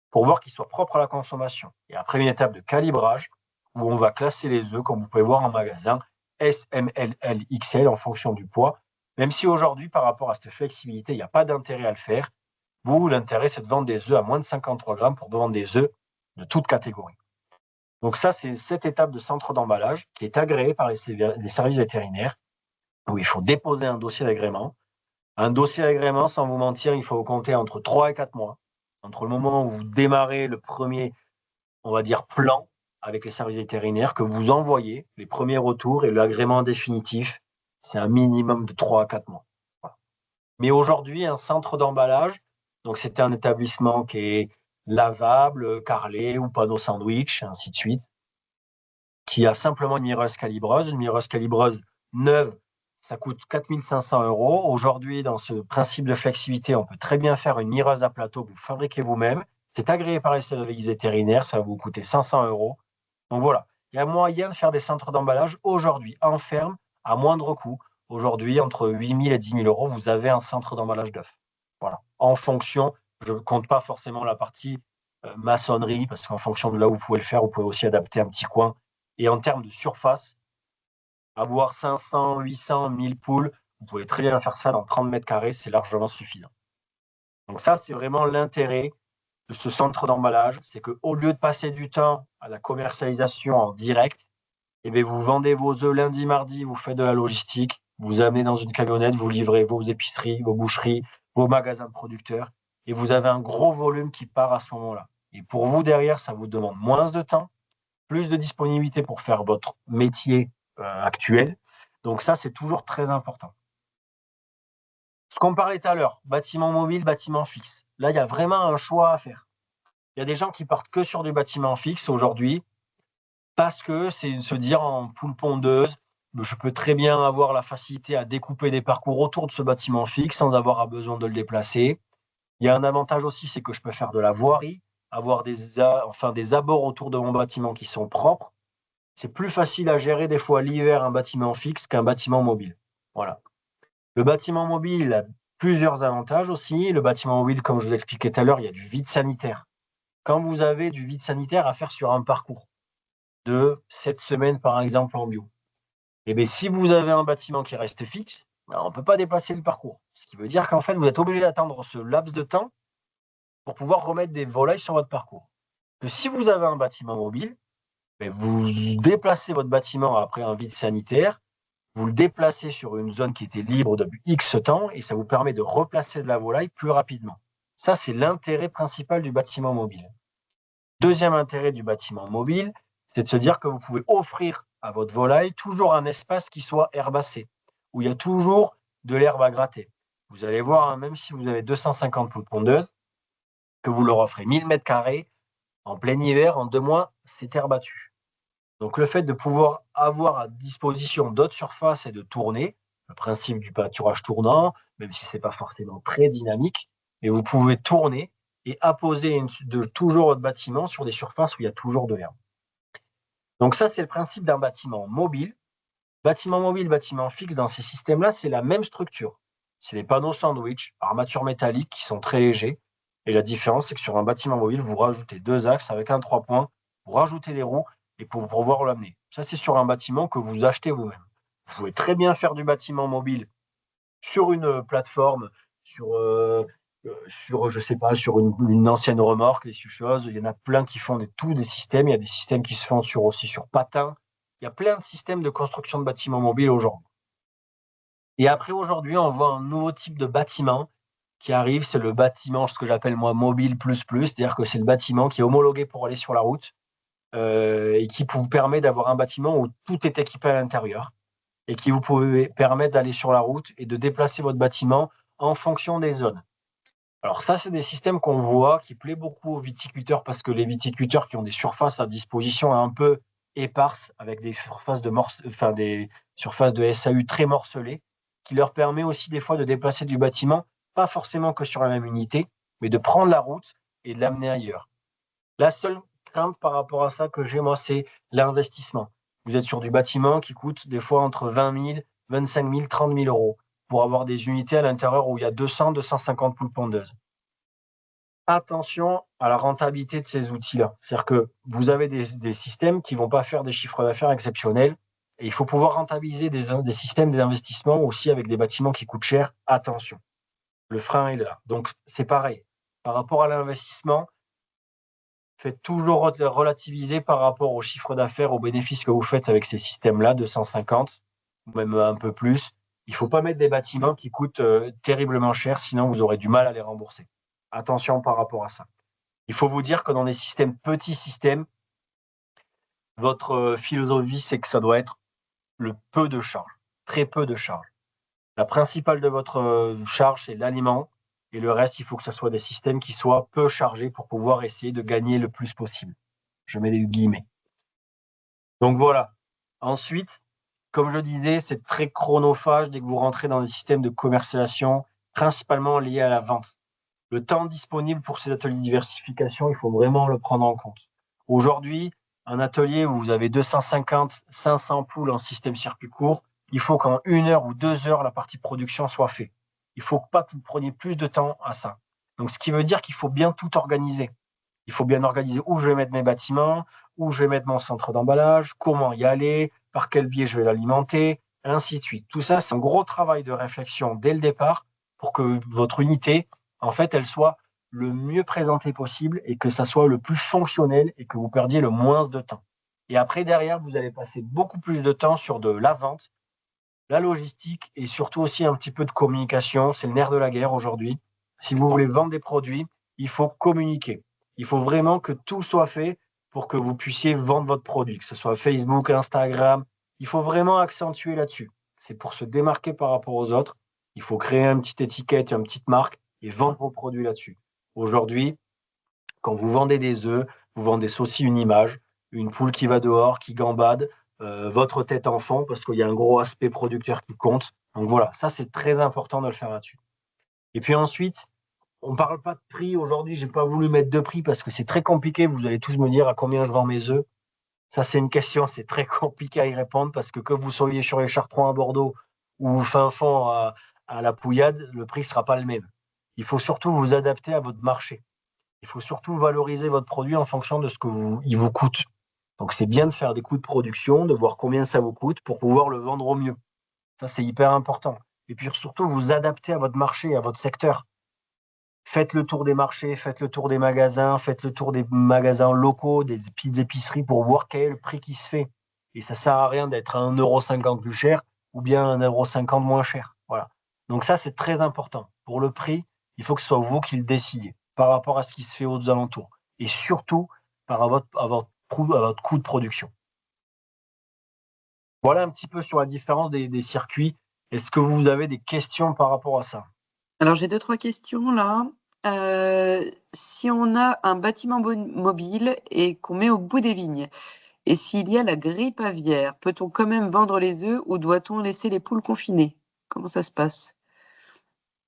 pour voir qu'il soit propre à la consommation. Et après, une étape de calibrage où on va classer les œufs, comme vous pouvez voir en magasin, S, M, L, XL en fonction du poids. Même si aujourd'hui, par rapport à cette flexibilité, il n'y a pas d'intérêt à le faire. Vous, l'intérêt, c'est de vendre des œufs à moins de 53 grammes pour vendre des œufs de toute catégorie. Donc ça, c'est cette étape de centre d'emballage qui est agréée par les services vétérinaires où il faut déposer un dossier d'agrément. Un dossier d'agrément, sans vous mentir, il faut compter entre 3 et 4 mois. Entre le moment où vous démarrez le premier, on va dire, plan avec les services vétérinaires que vous envoyez, les premiers retours et l'agrément définitif, c'est un minimum de 3 à 4 mois. Voilà. Mais aujourd'hui, un centre d'emballage, donc c'était un établissement qui est lavable, carrelé ou panneau sandwich, ainsi de suite, qui a simplement une mireuse calibreuse. Une mireuse calibreuse neuve, ça coûte 4 500 €. Aujourd'hui, dans ce principe de flexibilité, on peut très bien faire une mireuse à plateau que vous fabriquez vous-même. C'est agréé par les services vétérinaires, ça va vous coûter 500 €. Donc voilà, il y a moyen de faire des centres d'emballage aujourd'hui en ferme à moindre coût. Aujourd'hui, entre 8 000 et 10 000 €, vous avez un centre d'emballage d'œufs. Voilà. En fonction, je ne compte pas forcément la partie maçonnerie, parce qu'en fonction de là où vous pouvez le faire, vous pouvez aussi adapter un petit coin. Et en termes de surface, avoir 500, 800, 1000 poules, vous pouvez très bien faire ça dans 30 mètres carrés, c'est largement suffisant. Donc ça, c'est vraiment l'intérêt de ce centre d'emballage, c'est qu'au lieu de passer du temps à la commercialisation en direct, eh bien, vous vendez vos œufs lundi, mardi, vous faites de la logistique, vous amenez dans une camionnette, vous livrez vos épiceries, vos boucheries, vos magasins de producteurs, et vous avez un gros volume qui part à ce moment-là. Et pour vous, derrière, ça vous demande moins de temps, plus de disponibilité pour faire votre métier actuel. Donc ça, c'est toujours très important. Ce qu'on parlait tout à l'heure, bâtiment mobile, bâtiment fixe. Là, il y a vraiment un choix à faire. Il y a des gens qui partent que sur du bâtiment fixe aujourd'hui parce que c'est se dire en poule pondeuse, je peux très bien avoir la facilité à découper des parcours autour de ce bâtiment fixe sans avoir besoin de le déplacer. Il y a un avantage aussi, c'est que je peux faire de la voirie, avoir des abords autour de mon bâtiment qui sont propres. C'est plus facile à gérer des fois l'hiver un bâtiment fixe qu'un bâtiment mobile. Voilà. Le bâtiment mobile il a plusieurs avantages aussi. Le bâtiment mobile, comme je vous l'expliquais tout à l'heure, il y a du vide sanitaire. Quand vous avez du vide sanitaire à faire sur un parcours de 7 semaines, par exemple, en bio, et bien, si vous avez un bâtiment qui reste fixe, ben, on ne peut pas déplacer le parcours. Ce qui veut dire qu'en fait, vous êtes obligé d'attendre ce laps de temps pour pouvoir remettre des volailles sur votre parcours. Que si vous avez un bâtiment mobile, ben, vous déplacez votre bâtiment après un vide sanitaire, vous le déplacez sur une zone qui était libre depuis X temps et ça vous permet de replacer de la volaille plus rapidement. Ça, c'est l'intérêt principal du bâtiment mobile. Deuxième intérêt du bâtiment mobile, c'est de se dire que vous pouvez offrir à votre volaille toujours un espace qui soit herbacé, où il y a toujours de l'herbe à gratter. Vous allez voir, hein, même si vous avez 250 poules pondeuses, que vous leur offrez 1000 mètres carrés, en plein hiver, en 2 mois, c'est terre battue. Donc le fait de pouvoir avoir à disposition d'autres surfaces et de tourner, le principe du pâturage tournant, même si ce n'est pas forcément très dynamique, mais vous pouvez tourner et apposer toujours votre bâtiment sur des surfaces où il y a toujours de l'herbe. Donc ça, c'est le principe d'un bâtiment mobile. Bâtiment mobile, bâtiment fixe, dans ces systèmes-là, c'est la même structure. C'est les panneaux sandwich, armature métallique, qui sont très légers. Et la différence, c'est que sur un bâtiment mobile, vous rajoutez 2 axes avec un 3 points, vous rajoutez des roues et pour pouvoir l'amener. Ça, c'est sur un bâtiment que vous achetez vous-même. Vous pouvez très bien faire du bâtiment mobile sur une plateforme, je sais pas, sur une ancienne remorque, des choses. Il y en a plein qui font tous des systèmes. Il y a des systèmes qui se font aussi sur patins. Il y a plein de systèmes de construction de bâtiments mobiles aujourd'hui. Et après, aujourd'hui, on voit un nouveau type de bâtiment qui arrive. C'est le bâtiment, ce que j'appelle moi mobile plus plus, c'est-à-dire que c'est le bâtiment qui est homologué pour aller sur la route et qui vous permet d'avoir un bâtiment où tout est équipé à l'intérieur et qui vous pouvez permettre d'aller sur la route et de déplacer votre bâtiment en fonction des zones. Alors ça, c'est des systèmes qu'on voit qui plaît beaucoup aux viticulteurs parce que les viticulteurs qui ont des surfaces à disposition un peu éparses avec des surfaces des surfaces de SAU très morcelées, qui leur permet aussi des fois de déplacer du bâtiment, pas forcément que sur la même unité, mais de prendre la route et de l'amener ailleurs. La seule crainte par rapport à ça que j'ai, moi, c'est l'investissement. Vous êtes sur du bâtiment qui coûte des fois entre 20 000, 25 000, 30 000 euros pour avoir des unités à l'intérieur où il y a 200, 250 poules pondeuses. Attention à la rentabilité de ces outils-là. C'est-à-dire que vous avez des systèmes qui ne vont pas faire des chiffres d'affaires exceptionnels et il faut pouvoir rentabiliser des systèmes d'investissement aussi avec des bâtiments qui coûtent cher. Attention, le frein est là. Donc, c'est pareil. Par rapport à l'investissement, faites toujours relativiser par rapport au chiffre d'affaires, aux bénéfices que vous faites avec ces systèmes-là, 250 ou même un peu plus. Il ne faut pas mettre des bâtiments qui coûtent terriblement cher, sinon vous aurez du mal à les rembourser. Attention par rapport à ça. Il faut vous dire que dans des petits systèmes, votre philosophie, c'est que ça doit être le peu de charge, très peu de charge. La principale de votre charge, c'est l'aliment. Et le reste, il faut que ce soit des systèmes qui soient peu chargés pour pouvoir essayer de gagner le plus possible. Je mets des guillemets. Donc voilà. Ensuite, comme je le disais, c'est très chronophage dès que vous rentrez dans des systèmes de commercialisation, principalement liés à la vente. Le temps disponible pour ces ateliers de diversification, il faut vraiment le prendre en compte. Aujourd'hui, un atelier où vous avez 250, 500 poules en système circuit court, il faut qu'en 1 heure ou 2 heures, la partie production soit faite. Il ne faut pas que vous preniez plus de temps à ça. Donc, ce qui veut dire qu'il faut bien tout organiser. Il faut bien organiser où je vais mettre mes bâtiments, où je vais mettre mon centre d'emballage, comment y aller, par quel biais je vais l'alimenter, ainsi de suite. Tout ça, c'est un gros travail de réflexion dès le départ pour que votre unité, en fait, elle soit le mieux présentée possible et que ça soit le plus fonctionnel et que vous perdiez le moins de temps. Et après, derrière, vous allez passer beaucoup plus de temps sur de la vente, la logistique et surtout aussi un petit peu de communication. C'est le nerf de la guerre aujourd'hui. Si vous voulez vendre des produits, il faut communiquer. Il faut vraiment que tout soit fait pour que vous puissiez vendre votre produit, que ce soit Facebook, Instagram. Il faut vraiment accentuer là-dessus. C'est pour se démarquer par rapport aux autres. Il faut créer une petite étiquette, une petite marque et vendre vos produits là-dessus. Aujourd'hui, quand vous vendez des œufs, vous vendez aussi une image, une poule qui va dehors, qui gambade, votre tête enfant, parce qu'il y a un gros aspect producteur qui compte. Donc voilà, ça c'est très important de le faire là-dessus. Et puis ensuite, on ne parle pas de prix aujourd'hui. Je n'ai pas voulu mettre de prix parce que c'est très compliqué. Vous allez tous me dire à combien je vends mes œufs. Ça, c'est une question, c'est très compliqué à y répondre parce que vous soyez sur les Chartrons à Bordeaux ou fin fond à la Pouillade, le prix ne sera pas le même. Il faut surtout vous adapter à votre marché. Il faut surtout valoriser votre produit en fonction de ce que il vous coûte. Donc, c'est bien de faire des coûts de production, de voir combien ça vous coûte pour pouvoir le vendre au mieux. Ça, c'est hyper important. Et puis surtout, vous adapter à votre marché, à votre secteur. Faites le tour des marchés, faites le tour des magasins, faites le tour des magasins locaux, des petites épiceries pour voir quel est le prix qui se fait. Et ça ne sert à rien d'être à 1,50 € plus cher ou bien 1,50 € moins cher. Voilà. Donc ça, c'est très important. Pour le prix, il faut que ce soit vous qui le décidiez par rapport à ce qui se fait aux alentours. Et surtout, par à votre coût de production. Voilà un petit peu sur la différence des circuits. Est-ce que vous avez des questions par rapport à ça? Alors, j'ai 2-3 questions là. Si on a un bâtiment mobile et qu'on met au bout des vignes, et s'il y a la grippe aviaire, peut-on quand même vendre les œufs ou doit-on laisser les poules confinées? Comment ça se passe?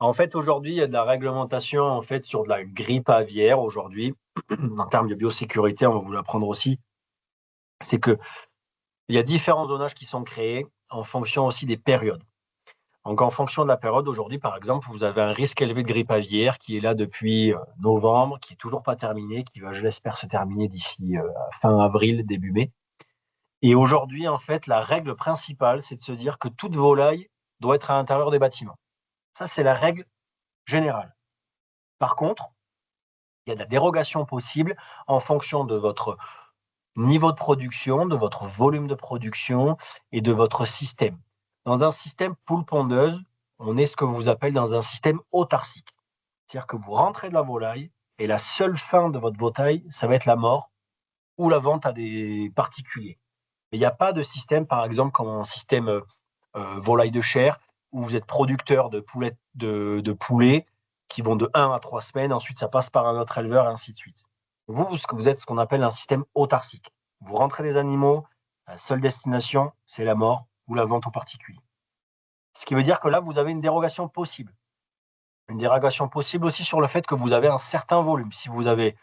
En fait, aujourd'hui, il y a de la réglementation en fait, sur de la grippe aviaire aujourd'hui. En termes de biosécurité, on va vous l'apprendre aussi. C'est qu'il y a différents zonages qui sont créés en fonction aussi des périodes. Donc, en fonction de la période, aujourd'hui, par exemple, vous avez un risque élevé de grippe aviaire qui est là depuis novembre, qui n'est toujours pas terminé, qui va, je l'espère, se terminer d'ici fin avril, début mai. Et aujourd'hui, en fait, la règle principale, c'est de se dire que toute volaille doit être à l'intérieur des bâtiments. Ça, c'est la règle générale. Par contre, il y a de la dérogation possible en fonction de votre niveau de production, de votre volume de production et de votre système. Dans un système poule-pondeuse, on est ce que vous appelez dans un système autarcique. C'est-à-dire que vous rentrez de la volaille et la seule fin de votre volaille, ça va être la mort ou la vente à des particuliers. Mais il n'y a pas de système, par exemple, comme un système volaille de chair, où vous êtes producteur de poulets qui vont de 1 à 3 semaines, ensuite ça passe par un autre éleveur, et ainsi de suite. Vous êtes ce qu'on appelle un système autarcique. Vous rentrez des animaux, la seule destination, c'est la mort ou la vente aux particuliers. Ce qui veut dire que là, vous avez une dérogation possible. Une dérogation possible aussi sur le fait que vous avez un certain volume. Si vous avez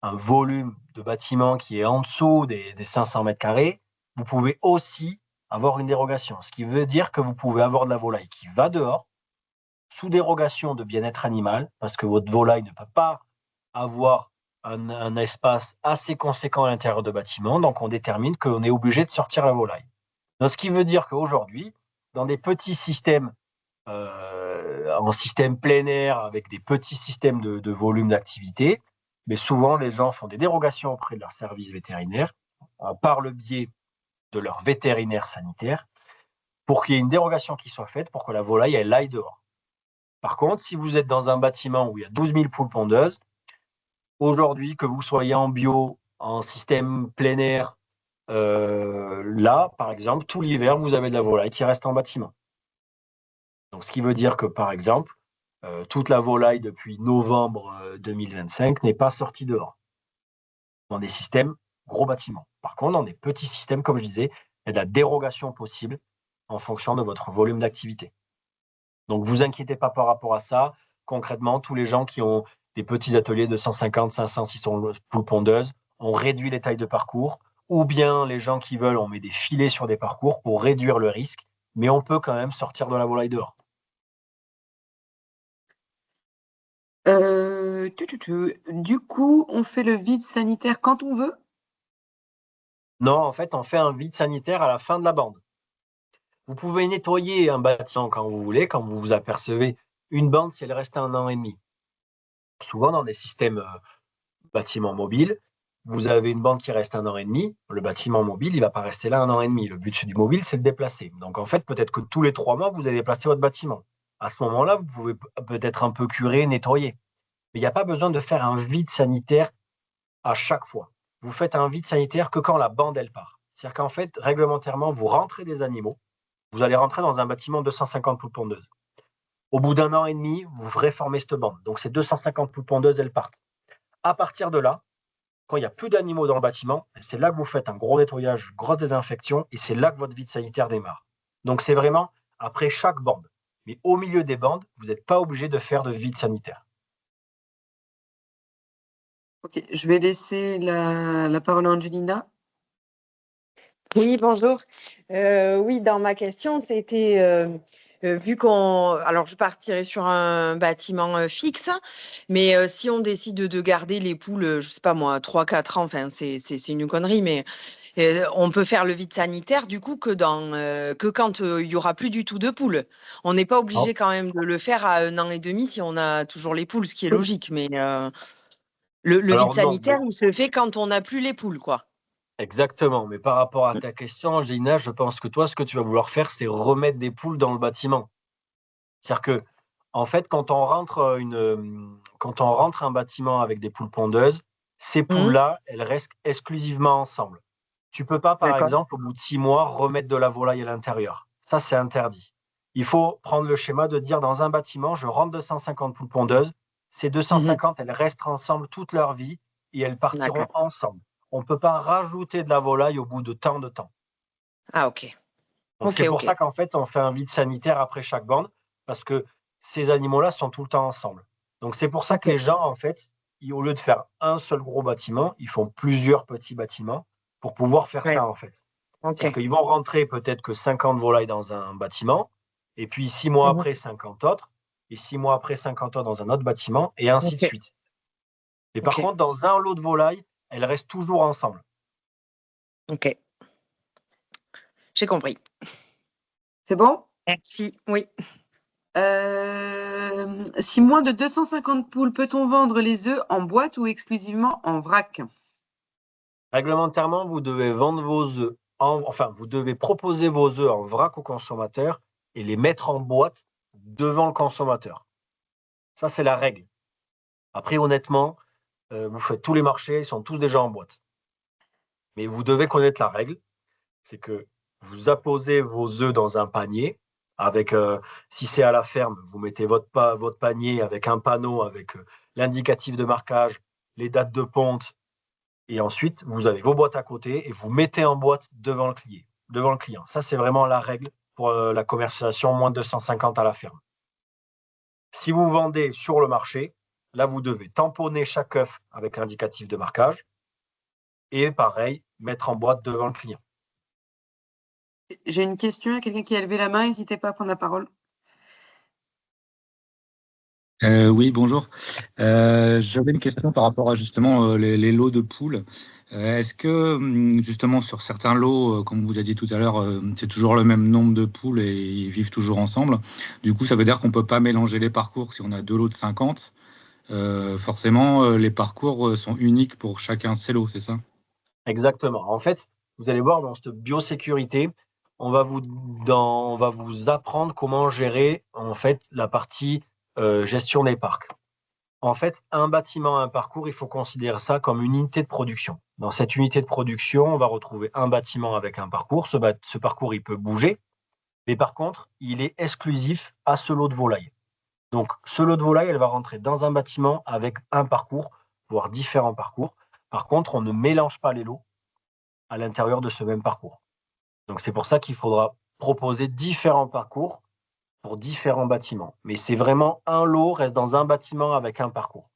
un volume de bâtiment qui est en dessous des 500 mètres carrés, vous pouvez aussi avoir une dérogation. Ce qui veut dire que vous pouvez avoir de la volaille qui va dehors, sous dérogation de bien-être animal, parce que votre volaille ne peut pas avoir un espace assez conséquent à l'intérieur de bâtiment, donc on détermine qu'on est obligé de sortir la volaille. Donc, ce qui veut dire qu'aujourd'hui, dans des petits systèmes, en système plein air, avec des petits systèmes de volume d'activité, mais souvent les gens font des dérogations auprès de leur service vétérinaire, par le biais de leur vétérinaire sanitaire, pour qu'il y ait une dérogation qui soit faite pour que la volaille elle aille dehors. Par contre, si vous êtes dans un bâtiment où il y a 12 000 poules pondeuses, aujourd'hui, que vous soyez en bio, en système plein air, là, par exemple, tout l'hiver, vous avez de la volaille qui reste en bâtiment. Donc, ce qui veut dire que, par exemple, toute la volaille depuis novembre 2025 n'est pas sortie dehors dans des systèmes gros bâtiments. Par contre, dans des petits systèmes, comme je disais, il y a de la dérogation possible en fonction de votre volume d'activité. Donc, vous inquiétez pas par rapport à ça. Concrètement, tous les gens qui ont des petits ateliers de 150, 500, 600 poules pondeuses, on réduit les tailles de parcours, ou bien les gens qui veulent, on met des filets sur des parcours pour réduire le risque, mais on peut quand même sortir de la volaille dehors. Du coup, on fait le vide sanitaire quand on veut? Non, en fait, on fait un vide sanitaire à la fin de la bande. Vous pouvez nettoyer un bâtiment quand vous voulez, quand vous vous apercevez une bande si elle reste 1 an et demi. Souvent, dans des systèmes bâtiments mobiles, vous avez une bande qui reste 1 an et demi. Le bâtiment mobile, il ne va pas rester là 1 an et demi. Le but du mobile, c'est de déplacer. Donc, en fait, peut-être que tous les 3 mois, vous allez déplacer votre bâtiment. À ce moment-là, vous pouvez peut-être un peu curer, nettoyer. Mais il n'y a pas besoin de faire un vide sanitaire à chaque fois. Vous faites un vide sanitaire que quand la bande, elle part. C'est-à-dire qu'en fait, réglementairement, vous rentrez des animaux. Vous allez rentrer dans un bâtiment de 250 poules pondeuses. Au bout d'1 an et demi, vous réformez cette bande. Donc, ces 250 poules pondeuses, elles partent. À partir de là, quand il n'y a plus d'animaux dans le bâtiment, c'est là que vous faites un gros nettoyage, une grosse désinfection, et c'est là que votre vide sanitaire démarre. Donc, c'est vraiment après chaque bande. Mais au milieu des bandes, vous n'êtes pas obligé de faire de vide sanitaire. Ok, je vais laisser la parole à Angelina. Oui, bonjour. Oui, dans ma question, c'était vu alors je partirais sur un bâtiment fixe, mais si on décide de garder les poules, je sais pas moi, 3, 4 ans, enfin c'est une connerie, mais on peut faire le vide sanitaire du coup que quand il y aura plus du tout de poules. On n'est pas Alors, obligé quand même de le faire à 1 an et demi si on a toujours les poules, ce qui est logique, mais le vide alors non, sanitaire, il se fait quand on n'a plus les poules, quoi. exactement. Mais par rapport à ta question, Angelina, je pense que toi, ce que tu vas vouloir faire, c'est remettre des poules dans le bâtiment. C'est-à-dire que, en fait, quand on rentre un bâtiment avec des poules pondeuses, ces Mhm. poules-là, elles restent exclusivement ensemble. Tu peux pas, par D'accord. exemple, au bout de 6 mois, remettre de la volaille à l'intérieur. Ça, c'est interdit. Il faut prendre le schéma de dire dans un bâtiment, je rentre 250 poules pondeuses. Ces Mhm. 250, elles restent ensemble toute leur vie et elles partiront D'accord. ensemble. On ne peut pas rajouter de la volaille au bout de tant de temps. Ah, ok. Donc, Ok, c'est pour ok. ça qu'en fait, on fait un vide sanitaire après chaque bande, parce que ces animaux-là sont tout le temps ensemble. Donc, c'est pour ça que Ok. les gens, en fait, au lieu de faire un seul gros bâtiment, ils font plusieurs petits bâtiments pour pouvoir faire Ouais. ça, en fait. C'est-à-dire Ok. qu'ils vont rentrer peut-être que 50 volailles dans un bâtiment, et puis 6 mois Mhm. après, 50 autres, et 6 mois après, 50 autres dans un autre bâtiment, et ainsi de Ok. suite. Et par Ok. contre, dans un lot de volailles, elles restent toujours ensemble. Ok. J'ai compris. C'est bon? Merci. Oui. Si moins de 250 poules, peut-on vendre les œufs en boîte ou exclusivement en vrac? Réglementairement, vous devez vendre vos œufs, enfin, vous devez proposer vos œufs en vrac au consommateur et les mettre en boîte devant le consommateur. Ça, c'est la règle. Après, honnêtement, vous faites tous les marchés, ils sont tous déjà en boîte. Mais vous devez connaître la règle, c'est que vous apposez vos œufs dans un panier avec, si c'est à la ferme, vous mettez votre panier avec un panneau avec l'indicatif de marquage, les dates de ponte. Et ensuite, vous avez vos boîtes à côté et vous mettez en boîte devant le client. Ça, c'est vraiment la règle pour la commercialisation moins de 250 à la ferme. Si vous vendez sur le marché, là, vous devez tamponner chaque œuf avec l'indicatif de marquage et pareil, mettre en boîte devant le client. J'ai une question, il y a quelqu'un qui a levé la main, n'hésitez pas à prendre la parole. Oui, bonjour. J'avais une question par rapport à justement les lots de poules. Est-ce que justement sur certains lots, comme vous avez dit tout à l'heure, c'est toujours le même nombre de poules et ils vivent toujours ensemble. Du coup, ça veut dire qu'on ne peut pas mélanger les parcours si on a 2 lots de 50. Forcément, les parcours sont uniques pour chacun de ces lots, c'est ça? Exactement. En fait, vous allez voir dans cette biosécurité, on va vous apprendre comment gérer en fait la partie gestion des parcs. En fait, un bâtiment, un parcours, il faut considérer ça comme une unité de production. Dans cette unité de production, on va retrouver un bâtiment avec un parcours. Ce parcours, il peut bouger, mais par contre, il est exclusif à ce lot de volailles. Donc, ce lot de volailles, elle va rentrer dans un bâtiment avec un parcours, voire différents parcours. Par contre, on ne mélange pas les lots à l'intérieur de ce même parcours. Donc, c'est pour ça qu'il faudra proposer différents parcours pour différents bâtiments. Mais c'est vraiment un lot reste dans un bâtiment avec un parcours.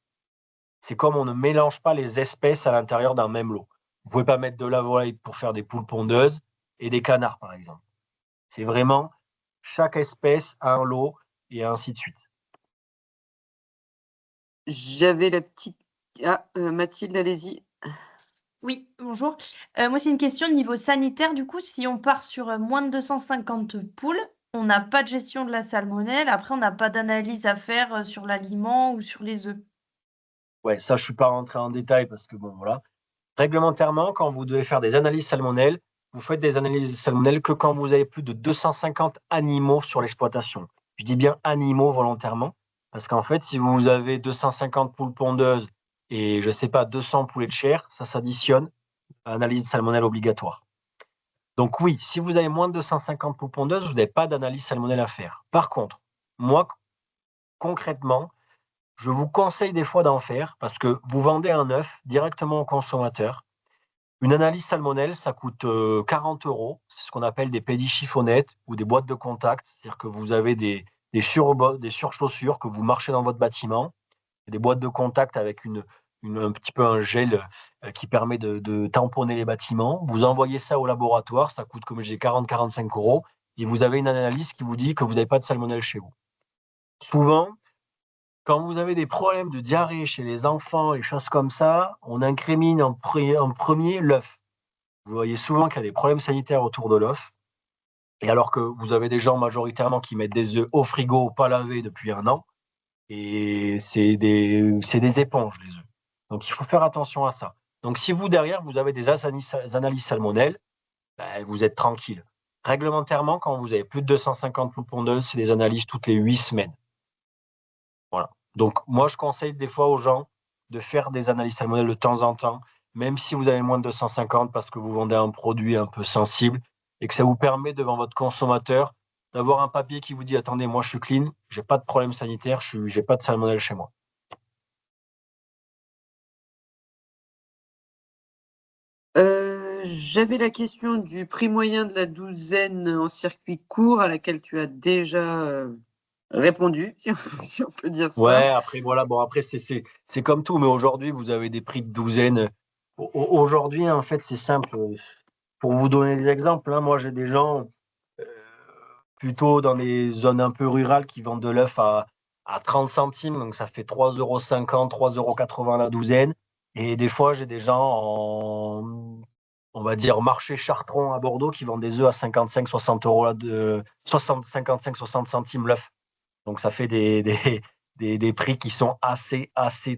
C'est comme on ne mélange pas les espèces à l'intérieur d'un même lot. Vous ne pouvez pas mettre de la volaille pour faire des poules pondeuses et des canards, par exemple. C'est vraiment chaque espèce a un lot et ainsi de suite. J'avais la petite... Ah, Mathilde, allez-y. Oui, bonjour. Moi, c'est une question niveau sanitaire. Du coup, si on part sur moins de 250 poules, on n'a pas de gestion de la salmonelle. Après, on n'a pas d'analyse à faire sur l'aliment ou sur les œufs. Ouais, ça, je ne suis pas rentré en détail parce que, bon, voilà. Réglementairement, quand vous devez faire des analyses salmonelles, vous faites des analyses salmonelles que quand vous avez plus de 250 animaux sur l'exploitation. Je dis bien animaux volontairement, parce qu'en fait, si vous avez 250 poules pondeuses et, je ne sais pas, 200 poulets de chair, ça s'additionne à analyse salmonelle obligatoire. Donc oui, si vous avez moins de 250 poules pondeuses, vous n'avez pas d'analyse salmonelle à faire. Par contre, moi, concrètement, je vous conseille des fois d'en faire parce que vous vendez un œuf directement au consommateur. Une analyse salmonelle, ça coûte 40 euros. C'est ce qu'on appelle des pédichiffonettes ou des boîtes de contact. C'est-à-dire que vous avez des surchaussures que vous marchez dans votre bâtiment, des boîtes de contact avec une un petit peu un gel qui permet de tamponner les bâtiments. Vous envoyez ça au laboratoire, ça coûte, comme j'ai 40-45 €, et vous avez une analyse qui vous dit que vous n'avez pas de salmonelle chez vous. Souvent, quand vous avez des problèmes de diarrhée chez les enfants et choses comme ça, on incrimine en premier l'œuf. Vous voyez souvent qu'il y a des problèmes sanitaires autour de l'œuf. Et alors que vous avez des gens majoritairement qui mettent des œufs au frigo, pas lavés depuis 1 an, et c'est des éponges, les œufs. Donc il faut faire attention à ça. Donc si vous, derrière, vous avez des analyses salmonelles, ben, vous êtes tranquille. Réglementairement, quand vous avez plus de 250 poules pondeuses, c'est des analyses toutes les 8 semaines. Voilà. Donc moi, je conseille des fois aux gens de faire des analyses salmonelles de temps en temps, même si vous avez moins de 250 parce que vous vendez un produit un peu sensible et que ça vous permet devant votre consommateur d'avoir un papier qui vous dit: attendez, moi je suis clean, j'ai pas de problème sanitaire, j'ai pas de salmonelle chez moi. J'avais la question du prix moyen de la douzaine en circuit court à laquelle tu as déjà répondu, si on peut dire ça. Ouais, après voilà, bon après c'est comme tout, mais aujourd'hui vous avez des prix de douzaine. Aujourd'hui, en fait, c'est simple. Pour vous donner des exemples, hein, moi j'ai des gens euh, plutôt dans les zones un peu rurales qui vendent de l'œuf à 30 centimes, donc ça fait 3,50 €, 3,80 € la douzaine. Et des fois, j'ai des gens on va dire, marché Chartron à Bordeaux qui vendent des œufs à 55-60 € 55-60 centimes l'œuf. Donc ça fait des prix qui sont assez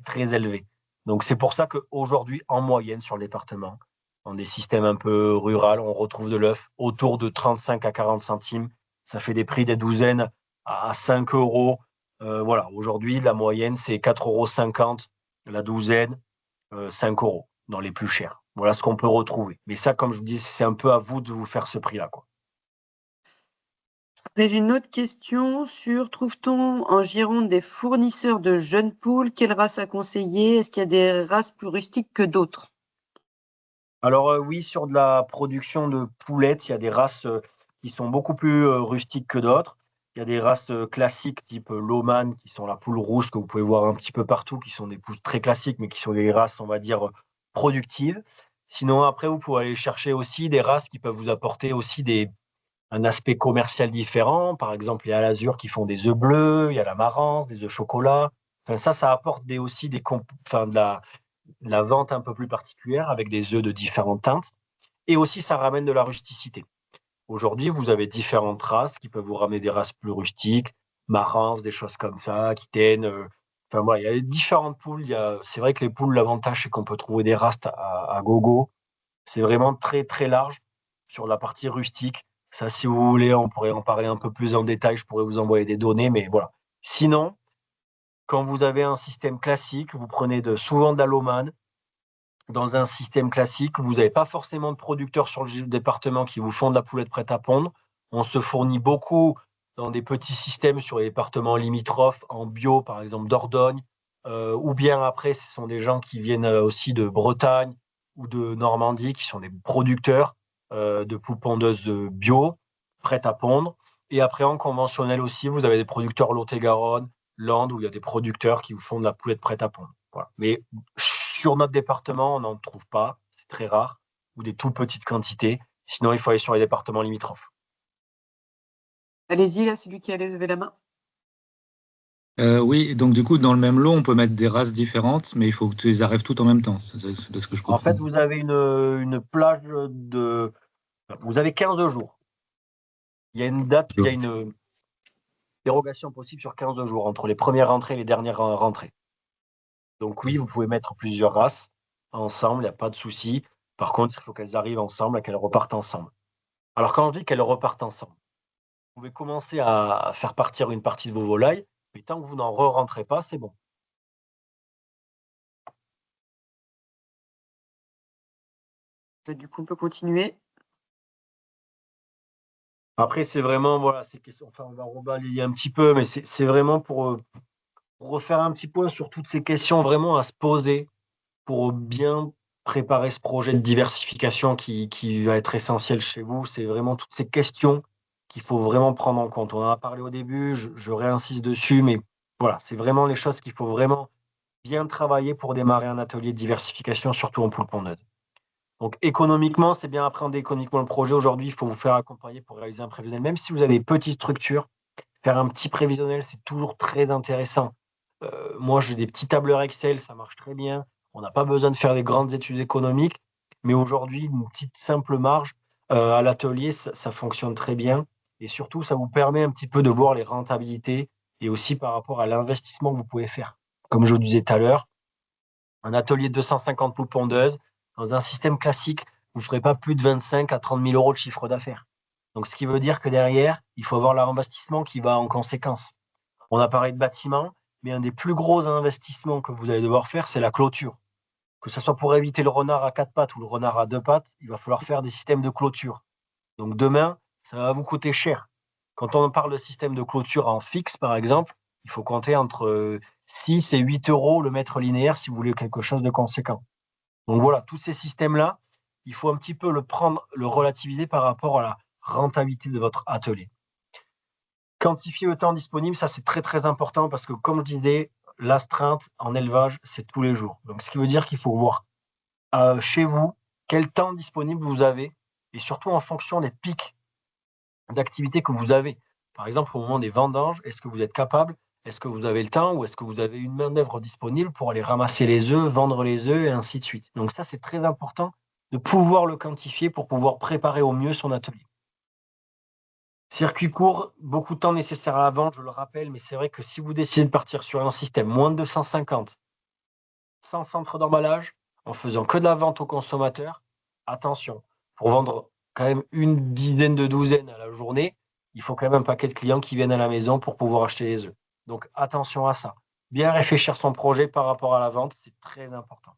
très élevés. Donc c'est pour ça qu'aujourd'hui, en moyenne sur le département, dans des systèmes un peu ruraux, on retrouve de l'œuf autour de 35 à 40 centimes. Ça fait des prix des douzaines à 5 €. Voilà, aujourd'hui, la moyenne, c'est 4,50 € la douzaine, 5 € dans les plus chers. Voilà ce qu'on peut retrouver. Mais ça, comme je vous dis, c'est un peu à vous de vous faire ce prix-là, quoi. Après, j'ai une autre question sur trouve-t-on en Gironde des fournisseurs de jeunes poules? Quelle race à conseiller? Est-ce qu'il y a des races plus rustiques que d'autres? Alors oui, sur de la production de poulettes, il y a des races qui sont beaucoup plus rustiques que d'autres. Il y a des races classiques type Lohmann, qui sont la poule rouge que vous pouvez voir un petit peu partout, qui sont des poules très classiques, mais qui sont des races, on va dire, productives. Sinon, après, vous pouvez aller chercher aussi des races qui peuvent vous apporter aussi un aspect commercial différent. Par exemple, il y a l'Azur qui font des œufs bleus, il y a la Marance, des œufs chocolat. Enfin, ça apporte aussi de la vente un peu plus particulière avec des œufs de différentes teintes. Et aussi, ça ramène de la rusticité. Aujourd'hui, vous avez différentes races qui peuvent vous ramener des races plus rustiques, Marans, des choses comme ça, Aquitaine. Enfin, voilà, il y a différentes poules. C'est vrai que les poules, l'avantage, c'est qu'on peut trouver des races à gogo. C'est vraiment très, très large sur la partie rustique. Ça, si vous voulez, on pourrait en parler un peu plus en détail. Je pourrais vous envoyer des données, mais voilà. Sinon, quand vous avez un système classique, vous prenez souvent de la Lohmann. Dans un système classique, vous n'avez pas forcément de producteurs sur le département qui vous font de la poulette prête à pondre. On se fournit beaucoup dans des petits systèmes sur les départements limitrophes, en bio, par exemple Dordogne, ou bien après, ce sont des gens qui viennent aussi de Bretagne ou de Normandie, qui sont des producteurs de poules pondeuses bio, prêtes à pondre. Et après, en conventionnel aussi, vous avez des producteurs Lot-et-Garonne, Landes, où il y a des producteurs qui vous font de la poulette prête à pondre. Voilà. Mais sur notre département, on n'en trouve pas, c'est très rare, ou des toutes petites quantités. Sinon, il faut aller sur les départements limitrophes. Allez-y, là, celui qui a levé la main. Oui, donc du coup, dans le même lot, on peut mettre des races différentes, mais il faut que tu les arrives toutes en même temps. C'est de ce que je En comprends. fait, vous avez une plage de... Vous avez 15 jours. Il y a une date, il y a une dérogation possible sur 15 jours entre les premières rentrées et les dernières rentrées. Donc oui, vous pouvez mettre plusieurs races ensemble, il n'y a pas de souci. Par contre, il faut qu'elles arrivent ensemble et qu'elles repartent ensemble. Alors quand je dis qu'elles repartent ensemble, vous pouvez commencer à faire partir une partie de vos volailles, mais tant que vous n'en rentrez pas, c'est bon. Du coup, on peut continuer. Après, c'est vraiment, voilà, ces questions, enfin, on va rebalayer un petit peu, mais c'est vraiment pour refaire un petit point sur toutes ces questions vraiment à se poser pour bien préparer ce projet de diversification qui va être essentiel chez vous. C'est vraiment toutes ces questions qu'il faut vraiment prendre en compte. On en a parlé au début, je réinsiste dessus, mais voilà, c'est vraiment les choses qu'il faut vraiment bien travailler pour démarrer un atelier de diversification, surtout en poule pondeuse. Donc, économiquement, c'est bien appréhender économiquement le projet. Aujourd'hui, il faut vous faire accompagner pour réaliser un prévisionnel. Même si vous avez des petites structures, faire un petit prévisionnel, c'est toujours très intéressant. Moi, j'ai des petits tableurs Excel, ça marche très bien. On n'a pas besoin de faire des grandes études économiques, mais aujourd'hui, une petite simple marge à l'atelier, ça fonctionne très bien. Et surtout, ça vous permet un petit peu de voir les rentabilités et aussi par rapport à l'investissement que vous pouvez faire. Comme je vous disais tout à l'heure, un atelier de 250 poules pondeuses, dans un système classique, vous ne ferez pas plus de 25 à 30 000 euros de chiffre d'affaires. Donc, ce qui veut dire que derrière, il faut avoir l'investissement qui va en conséquence. On a parlé de bâtiment, mais un des plus gros investissements que vous allez devoir faire, c'est la clôture. Que ce soit pour éviter le renard à 4 pattes ou le renard à 2 pattes, il va falloir faire des systèmes de clôture. Donc demain, ça va vous coûter cher. Quand on parle de système de clôture en fixe, par exemple, il faut compter entre 6 et 8 euros le mètre linéaire si vous voulez quelque chose de conséquent. Donc voilà, tous ces systèmes-là, il faut un petit peu le prendre, le relativiser par rapport à la rentabilité de votre atelier. Quantifier le temps disponible, ça c'est très très important parce que comme je disais, l'astreinte en élevage, c'est tous les jours. Donc ce qui veut dire qu'il faut voir chez vous quel temps disponible vous avez et surtout en fonction des pics d'activité que vous avez. Par exemple, au moment des vendanges, est-ce que vous êtes capable, est-ce que vous avez le temps ou est-ce que vous avez une main-d'œuvre disponible pour aller ramasser les œufs, vendre les œufs et ainsi de suite. Donc ça, c'est très important de pouvoir le quantifier pour pouvoir préparer au mieux son atelier. Circuit court, beaucoup de temps nécessaire à la vente, je le rappelle, mais c'est vrai que si vous décidez de partir sur un système moins de 250, sans centre d'emballage, en faisant que de la vente aux consommateurs, attention, pour vendre quand même une dizaine de douzaines à la journée, il faut quand même un paquet de clients qui viennent à la maison pour pouvoir acheter les œufs. Donc attention à ça. Bien réfléchir son projet par rapport à la vente, c'est très important.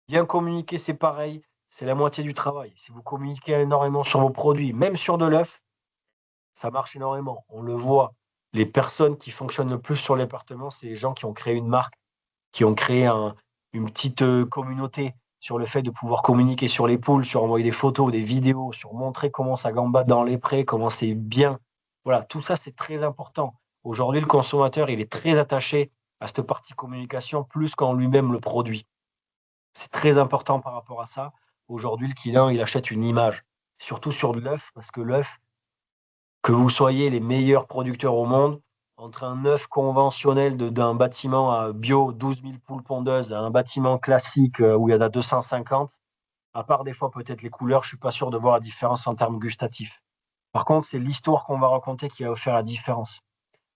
Bien communiquer, c'est pareil, c'est la moitié du travail. Si vous communiquez énormément sur vos produits, même sur de l'œuf, ça marche énormément. On le voit. Les personnes qui fonctionnent le plus sur l'appartement, c'est les gens qui ont créé une marque, qui ont créé une petite communauté sur le fait de pouvoir communiquer sur les poules, sur envoyer des photos, des vidéos, sur montrer comment ça gambade dans les prés, comment c'est bien. Voilà, tout ça, c'est très important. Aujourd'hui, le consommateur, il est très attaché à cette partie communication plus qu'en lui-même le produit. C'est très important par rapport à ça. Aujourd'hui, le client, il achète une image, surtout sur de l'œuf, parce que l'œuf, que vous soyez les meilleurs producteurs au monde, entre un œuf conventionnel d'un bâtiment à bio 12 000 poules pondeuses à un bâtiment classique où il y en a 250, à part des fois peut-être les couleurs, je ne suis pas sûr de voir la différence en termes gustatifs. Par contre, c'est l'histoire qu'on va raconter qui va faire la différence.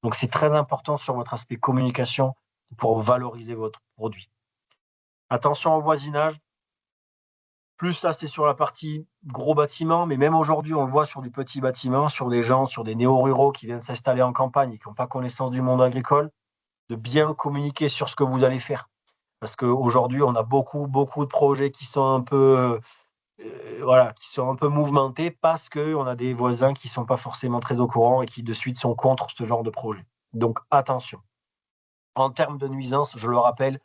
Donc c'est très important sur votre aspect communication pour valoriser votre produit. Attention au voisinage. Plus là, c'est sur la partie gros bâtiment, mais même aujourd'hui, on le voit sur du petit bâtiment, sur des gens, sur des néo-ruraux qui viennent s'installer en campagne et qui n'ont pas connaissance du monde agricole, de bien communiquer sur ce que vous allez faire. Parce qu'aujourd'hui, on a beaucoup de projets qui sont un peu, qui sont un peu mouvementés parce qu'on a des voisins qui ne sont pas forcément très au courant et qui de suite sont contre ce genre de projet. Donc attention. En termes de nuisance, je le rappelle,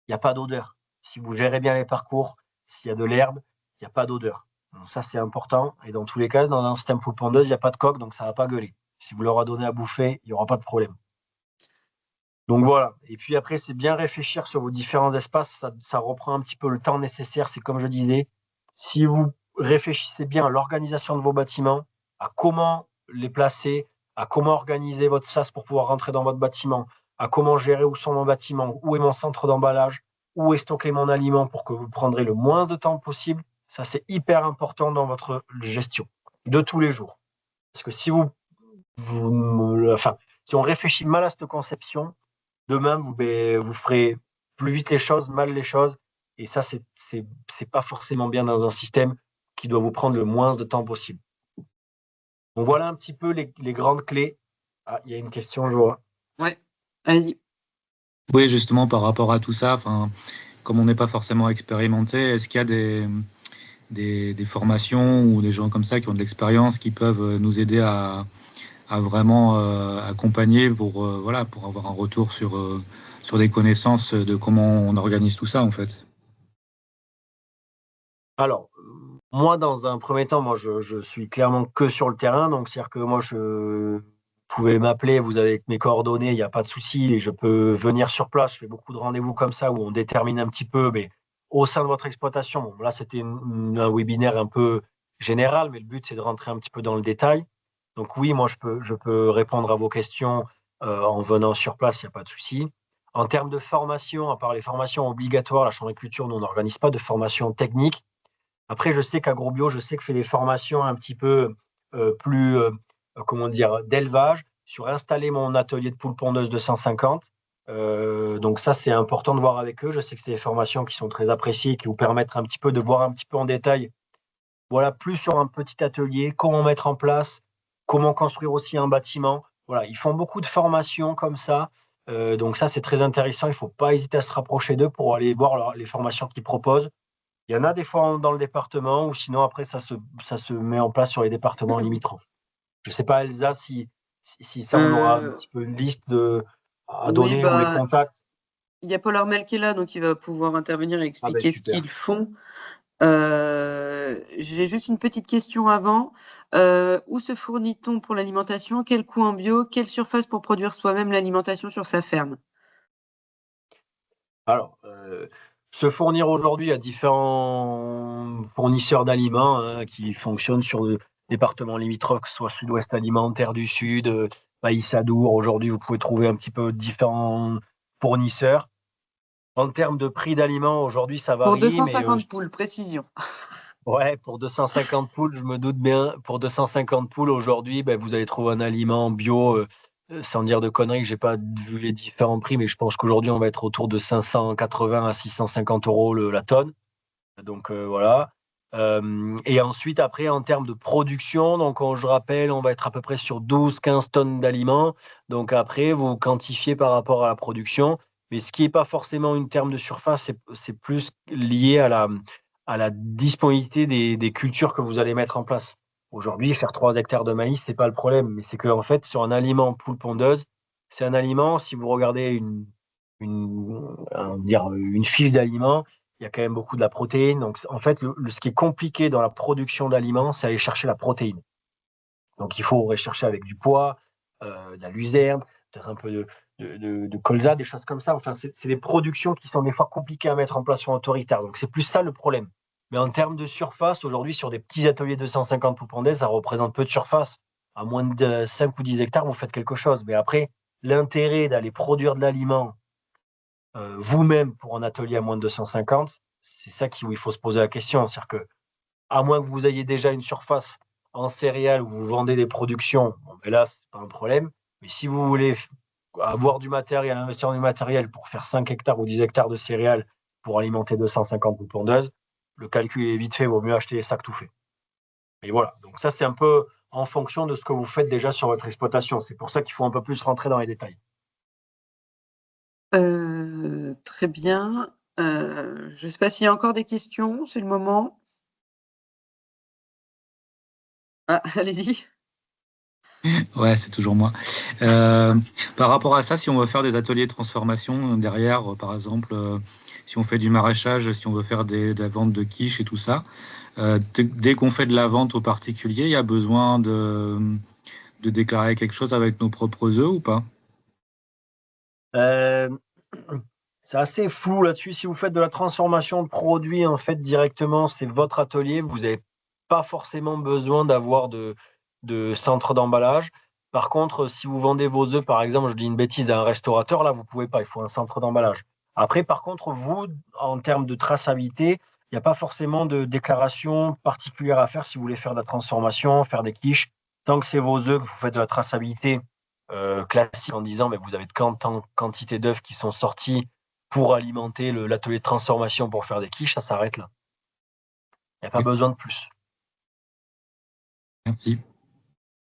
il n'y a pas d'odeur. Si vous gérez bien les parcours, s'il y a de l'herbe, il n'y a pas d'odeur. Donc ça, c'est important. Et dans tous les cas, dans un système poule pondeuse, il n'y a pas de coque, donc ça ne va pas gueuler. Si vous leur donnez à bouffer, il n'y aura pas de problème. Donc voilà. Et puis après, c'est bien réfléchir sur vos différents espaces. Ça reprend un petit peu le temps nécessaire. C'est comme je disais, si vous réfléchissez bien à l'organisation de vos bâtiments, à comment les placer, à comment organiser votre sas pour pouvoir rentrer dans votre bâtiment, à comment gérer où sont mon bâtiment, où est mon centre d'emballage, où est stocké mon aliment pour que vous prendrez le moins de temps possible. Ça, c'est hyper important dans votre gestion de tous les jours. Parce que si si on réfléchit mal à cette conception, demain, vous ferez plus vite les choses, mal les choses. Et ça, c'est pas forcément bien dans un système qui doit vous prendre le moins de temps possible. Donc voilà un petit peu les grandes clés. Ah, il y a une question, je vois. Ouais, allez-y. Oui, justement, par rapport à tout ça, comme on n'est pas forcément expérimenté, est-ce qu'il y a des formations ou des gens comme ça qui ont de l'expérience qui peuvent nous aider à vraiment accompagner pour avoir un retour sur des connaissances de comment on organise tout ça, en fait? Alors, moi, dans un premier temps, je suis clairement que sur le terrain. Donc, c'est-à-dire que moi, pouvez m'appeler, vous avez mes coordonnées, il n'y a pas de souci, et je peux venir sur place. Je fais beaucoup de rendez-vous comme ça où on détermine un petit peu, mais au sein de votre exploitation. Bon, là, c'était un webinaire un peu général, mais le but, c'est de rentrer un petit peu dans le détail. Donc oui, moi, je peux répondre à vos questions en venant sur place, il n'y a pas de souci. En termes de formation, à part les formations obligatoires, la Chambre d'agriculture, nous, on n'organise pas de formation technique. Après, je sais qu'AgroBio, je sais que fait des formations un petit peu plus, comment dire, d'élevage sur installer mon atelier de poules pondeuses 250. Donc ça, c'est important de voir avec eux. Je sais que c'est des formations qui sont très appréciées, qui vous permettent un petit peu de voir un petit peu en détail, voilà, plus sur un petit atelier, comment mettre en place, comment construire aussi un bâtiment. Voilà, ils font beaucoup de formations comme ça. Donc ça, c'est très intéressant. Il ne faut pas hésiter à se rapprocher d'eux pour aller voir les formations qu'ils proposent. Il y en a des fois dans le département, ou sinon après, ça se met en place sur les départements limitrophes. Je ne sais pas, Elsa, si ça, on aura un petit peu une liste à donner ou les contacts. Il y a Paul Armel qui est là, donc il va pouvoir intervenir et expliquer ce qu'ils font. J'ai juste une petite question avant. Où se fournit-on pour l'alimentation? Quel coût en bio? Quelle surface pour produire soi-même l'alimentation sur sa ferme? Alors, se fournir aujourd'hui à différents fournisseurs d'aliments qui fonctionnent sur le département limitrophe, que ce soit Sud-Ouest Alimentaire du Sud, Païs-Adour. Aujourd'hui, vous pouvez trouver un petit peu différents fournisseurs. En termes de prix d'aliments, aujourd'hui, ça varie. Pour 250 poules, précision. Ouais, pour 250 poules, je me doute bien. Pour 250 poules, aujourd'hui, vous allez trouver un aliment bio, sans dire de conneries, que j'ai pas vu les différents prix, mais je pense qu'aujourd'hui, on va être autour de 580 à 650 € la tonne. Donc voilà. Et ensuite, après, en termes de production, donc je rappelle, on va être à peu près sur 12-15 tonnes d'aliments. Donc après, vous quantifiez par rapport à la production. Mais ce qui n'est pas forcément une terme de surface, c'est plus lié à la disponibilité des cultures que vous allez mettre en place. Aujourd'hui, faire 3 hectares de maïs, ce n'est pas le problème. Mais c'est qu'en fait, sur un aliment poule pondeuse, c'est un aliment, si vous regardez une file d'aliments, il y a quand même beaucoup de la protéine. Donc, en fait, ce qui est compliqué dans la production d'aliments, c'est aller chercher la protéine. Donc, il faut rechercher avec du pois, de la luzerne, peut-être un peu de colza, des choses comme ça. Enfin, c'est des productions qui sont des fois compliquées à mettre en place sur un territoire. Donc, c'est plus ça le problème. Mais en termes de surface, aujourd'hui, sur des petits ateliers de 250 poules pondeuses, ça représente peu de surface. À moins de 5 ou 10 hectares, vous faites quelque chose. Mais après, l'intérêt d'aller produire de l'aliment vous-même pour un atelier à moins de 250, c'est ça où il faut se poser la question. C'est-à-dire que, à moins que vous ayez déjà une surface en céréales où vous vendez des productions, là, c'est pas un problème. Mais si vous voulez avoir du matériel, investir dans du matériel pour faire 5 hectares ou 10 hectares de céréales pour alimenter 250 poules pondeuses, le calcul est vite fait, il vaut mieux acheter les sacs tout faits. Et voilà, donc ça, c'est un peu en fonction de ce que vous faites déjà sur votre exploitation. C'est pour ça qu'il faut un peu plus rentrer dans les détails. Très bien. Je ne sais pas s'il y a encore des questions, c'est le moment. Ah, allez-y. Ouais, c'est toujours moi. Par rapport à ça, si on veut faire des ateliers de transformation derrière, par exemple, si on fait du maraîchage, si on veut faire de la vente de quiches et tout ça, dès qu'on fait de la vente aux particuliers, il y a besoin de déclarer quelque chose avec nos propres œufs ou pas? C'est assez flou là-dessus. Si vous faites de la transformation de produits, en fait, directement, c'est votre atelier. Vous n'avez pas forcément besoin d'avoir de centre d'emballage. Par contre, si vous vendez vos œufs, par exemple, je dis une bêtise, à un restaurateur, là, vous ne pouvez pas. Il faut un centre d'emballage. Après, par contre, vous, en termes de traçabilité, il n'y a pas forcément de déclaration particulière à faire si vous voulez faire de la transformation, faire des quiches. Tant que c'est vos œufs, que vous faites de la traçabilité classique en disant vous avez de quantité d'œufs qui sont sortis pour alimenter l'atelier de transformation pour faire des quiches, ça s'arrête là. Il n'y a pas besoin de plus. Merci.